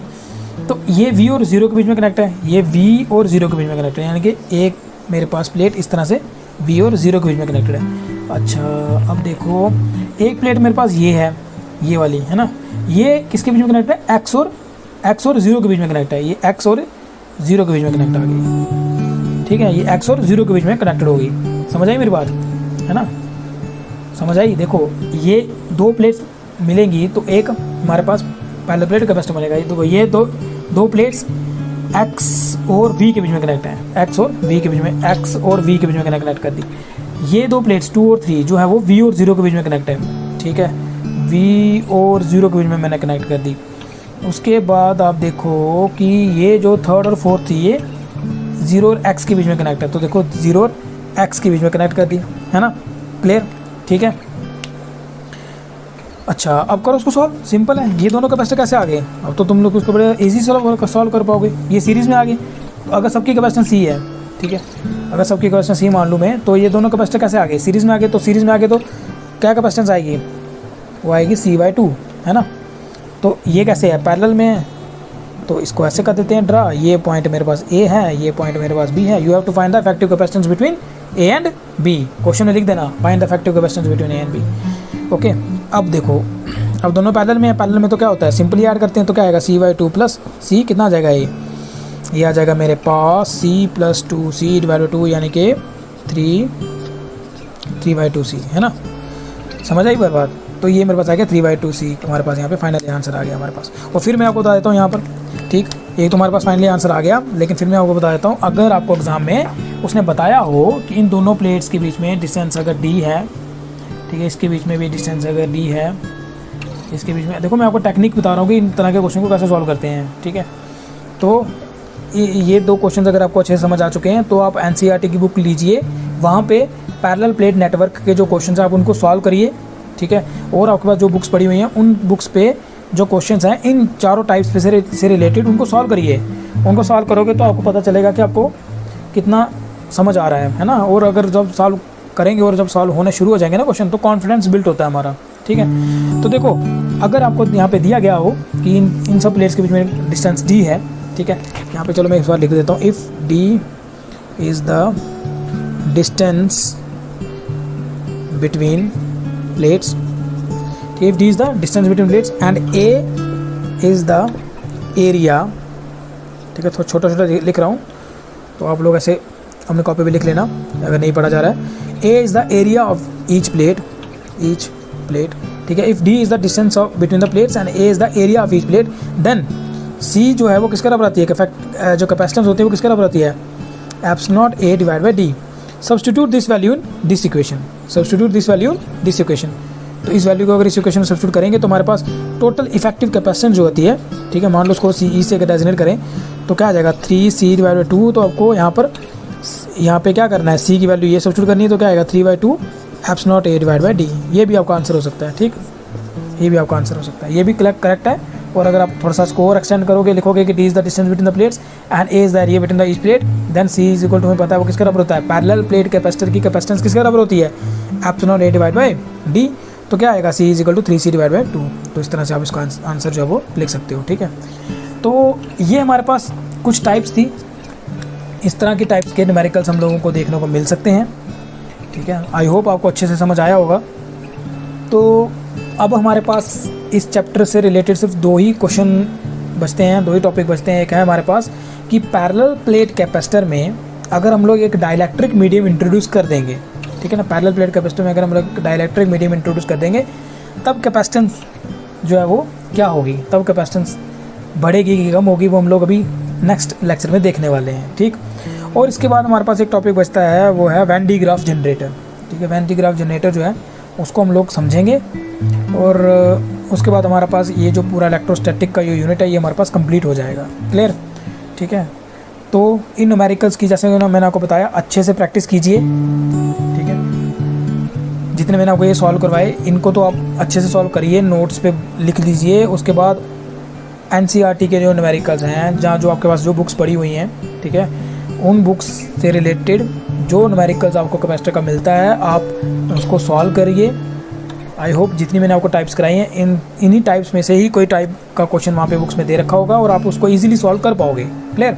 तो ये V और 0 के बीच में कनेक्ट है, ये V और 0 के बीच में कनेक्ट है, यानी कि एक मेरे पास प्लेट इस तरह से V और 0 के बीच में कनेक्टेड है। अच्छा अब देखो एक प्लेट मेरे पास ये है, ये वाली है ना, ये किसके बीच में कनेक्ट है, एक्स और 0 के बीच में कनेक्ट है, ये एक्स और 0 के बीच में कनेक्ट आ गई। ठीक है, ये एक्स और 0 के बीच में कनेक्टेड होगी। समझ आई मेरी बात, है ना, समझ आई। देखो ये 2 प्लेट्स मिलेंगी तो एक हमारे पास पैरेलल प्लेट कैपेसिटर बनेगा। तो ये दो प्लेट्स एक्स और वी के बीच में कनेक्ट है, एक्स और वी के बीच में, एक्स और वी के बीच में कनेक्ट कर दी। ये 2 प्लेट्स 2 और 3 जो है वो वी और 0 के बीच में कनेक्ट है। ठीक है, वी और 0 के बीच में मैंने कनेक्ट कर दी। उसके बाद आप देखो कि ये जो 3rd और 4th थी ये 0 और एक्स के बीच में कनेक्ट है, तो देखो 0 और एक्स के बीच में कनेक्ट कर दी, है ना, क्लियर। ठीक है, अच्छा अब करो उसको सॉल्व, सिंपल है। ये दोनों कैपेसिटर कैसे आ गए, अब तो तुम लोग उसको बड़े इजी सॉल्व कर पाओगे। ये सीरीज़ में आ गए, तो अगर सबकी कैपेसिटेंस सी है, ठीक है, अगर सबकी कैपेसिटेंस सी मान लूँ मैं, तो ये दोनों कैपेसिटर कैसे आ गए, सीरीज़ में आ गए। तो सीरीज़ में आ गए तो क्या कैपेसिटेंस आएगी, वो आएगी C/2, है ना। तो ये कैसे है, पैरेलल में है, तो इसको ऐसे कर देते हैं ड्रा। ये पॉइंट मेरे पास A है, ये पॉइंट मेरे पास B है। You have to find the effective capacitance between A and B। Question में लिख देना, find the effective capacitance between A and B। Okay, अब देखो, अब दोनों पैरेलल में है, पैरेलल में तो क्या होता है, सिंपली ऐड करते हैं, तो क्या आएगा C/2 प्लस C, कितना आ जाएगा ये आ जाएगा मेरे पास C + 2C/2, यानी कि 3/2C, है ना। समझ आई बात। तो ये मेरे पास आ गया 3/2C, हमारे पास यहाँ पे फाइनली आंसर आ गया हमारे पास। और फिर मैं आपको बता देता हूँ यहाँ पर, ठीक, ये तो हमारे पास फाइनली आंसर आ गया, लेकिन फिर मैं आपको बता देता हूँ, अगर आपको एग्जाम में उसने बताया हो कि इन दोनों प्लेट्स के बीच में डिस्टेंस अगर D है, ठीक है, इसके बीच में भी डिस्टेंस अगर D है, इसके बीच में, देखो मैं आपको टेक्निक बता रहा हूँ कि इन तरह के क्वेश्चन को कैसे सॉल्व करते हैं। ठीक है, तो ये 2 क्वेश्चन अगर आपको अच्छे से समझ आ चुके हैं तो आप NCERT की बुक लीजिए, वहाँ पे पैरेलल प्लेट नेटवर्क के जो क्वेश्चन हैं आप उनको सॉल्व करिए। ठीक है, और आपके पास जो बुक्स पड़ी हुई हैं उन बुक्स पे जो क्वेश्चंस हैं इन चारों टाइप्स पे से रिलेटेड उनको सॉल्व करिए। उनको सॉल्व करोगे तो आपको पता चलेगा कि आपको कितना समझ आ रहा है ना। और अगर जब सॉल्व करेंगे और जब सॉल्व होने शुरू हो जाएंगे ना क्वेश्चन, तो कॉन्फिडेंस बिल्ड होता है हमारा। ठीक है, तो देखो अगर आपको यहाँ पे दिया गया हो कि इन सब प्लेट्स के बीच में डिस्टेंस D है, ठीक है, यहाँ पे चलो मैं इस बार लिख देता हूँ, if D is the distance between plates, if D is the distance between plates and A is the area, ठीक है, थोड़ा छोटा छोटा लिख रहा हूँ, तो आप लोग ऐसे अपने कॉपी पे लिख लेना अगर नहीं पढ़ा जा रहा है। A is the area of each plate, ठीक है। if D is the distance of between the plates and A is the area of each plate, then C जो है वो किसके बराबर आती है, जो कैपेसिटेंस होती है वो किसके बराबर आती है, epsilon A divide by D। Substitute this value in this equation, तो इस वैल्यू को अगर इस इक्वेशन में सब्स्टिट्यूट करेंगे तो हमारे पास टोटल इफेक्टिव कैपेसिटेंस जो होती है, ठीक है, मान लो उसको CE से डेजिग्नेट करें तो क्या आ जाएगा 3C/2। तो आपको यहाँ पे क्या करना है, C की वैल्यू ये सब्स्टिट्यूट करनी है, तो क्या आएगा 3/2 epsilon A divide by D। ये भी आपका आंसर हो सकता है, ठीक, ये भी आपका आंसर हो सकता है, ये भी करेक्ट है। और अगर आप थोड़ा सा स्कोर एक्सटेंड करोगे, लिखोगे कि D is the distance between the plates and A is the area between the each plate, then C is equal to, हमें पता है वो किसके बराबर होता है, पैरेलल प्लेट कैपेसिटर की कैपेसिटेंस किसके बराबर होती है, epsilon A divide by D। तो क्या आएगा, C is equal to 3C/2। तो इस तरह से आप इसका आंसर जो है वो लिख सकते हो। ठीक है, तो ये हमारे पास कुछ टाइप्स थी। इस तरह की टाइप्स के न्यूमेरिकल्स हम लोगों को देखने को मिल सकते हैं। ठीक है, आई होप आपको अच्छे से समझ आया होगा। तो अब हमारे पास इस चैप्टर से रिलेटेड सिर्फ 2 ही क्वेश्चन बचते हैं, 2 ही टॉपिक बचते हैं। एक है हमारे पास कि पैरेलल प्लेट कैपेसिटर में अगर हम लोग एक डाइलेक्ट्रिक मीडियम इंट्रोड्यूस कर देंगे, ठीक है ना, पैरेलल प्लेट कैपेसिटर में अगर हम लोग डाइलेक्ट्रिक मीडियम इंट्रोड्यूस कर देंगे तब कैपेसिटेंस जो है वो क्या होगी, तब कैपेसिटेंस बढ़ेगी कि कम होगी, वो हम लोग अभी नेक्स्ट लेक्चर में देखने वाले हैं। ठीक, और इसके बाद हमारे पास एक टॉपिक बचता है, वो है वैन डी ग्राफ जनरेटर। ठीक है, वैन डी ग्राफ जनरेटर जो है उसको हम लोग समझेंगे, और उसके बाद हमारे पास ये जो पूरा इलेक्ट्रोस्टैटिक का जो यूनिट है ये हमारे पास कंप्लीट हो जाएगा। क्लियर? ठीक है, तो इन न्यूमेरिकल्स की जैसे मैंने आपको बताया अच्छे से प्रैक्टिस कीजिए। ठीक है, जितने मैंने आपको ये सॉल्व करवाए इनको तो आप अच्छे से सॉल्व करिए, नोट्स पे लिख लीजिए। उसके बाद NCERT के जो न्यूमेरिकल्स हैं, जहाँ जो आपके पास जो बुक्स पड़ी हुई हैं, ठीक है, उन बुक्स से रिलेटेड जो न्यूमेरिकल्स आपको कैपेसिटर का मिलता है आप उसको सॉल्व करिए। आई होप जितनी मैंने आपको टाइप्स कराई हैं इन्हीं टाइप्स में से ही कोई टाइप का क्वेश्चन वहाँ पे बुक्स में दे रखा होगा और आप उसको ईजिली सॉल्व कर पाओगे। क्लियर?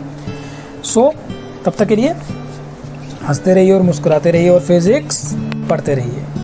सो तब तक के लिए हंसते रहिए और मुस्कुराते रहिए और फिजिक्स पढ़ते रहिए।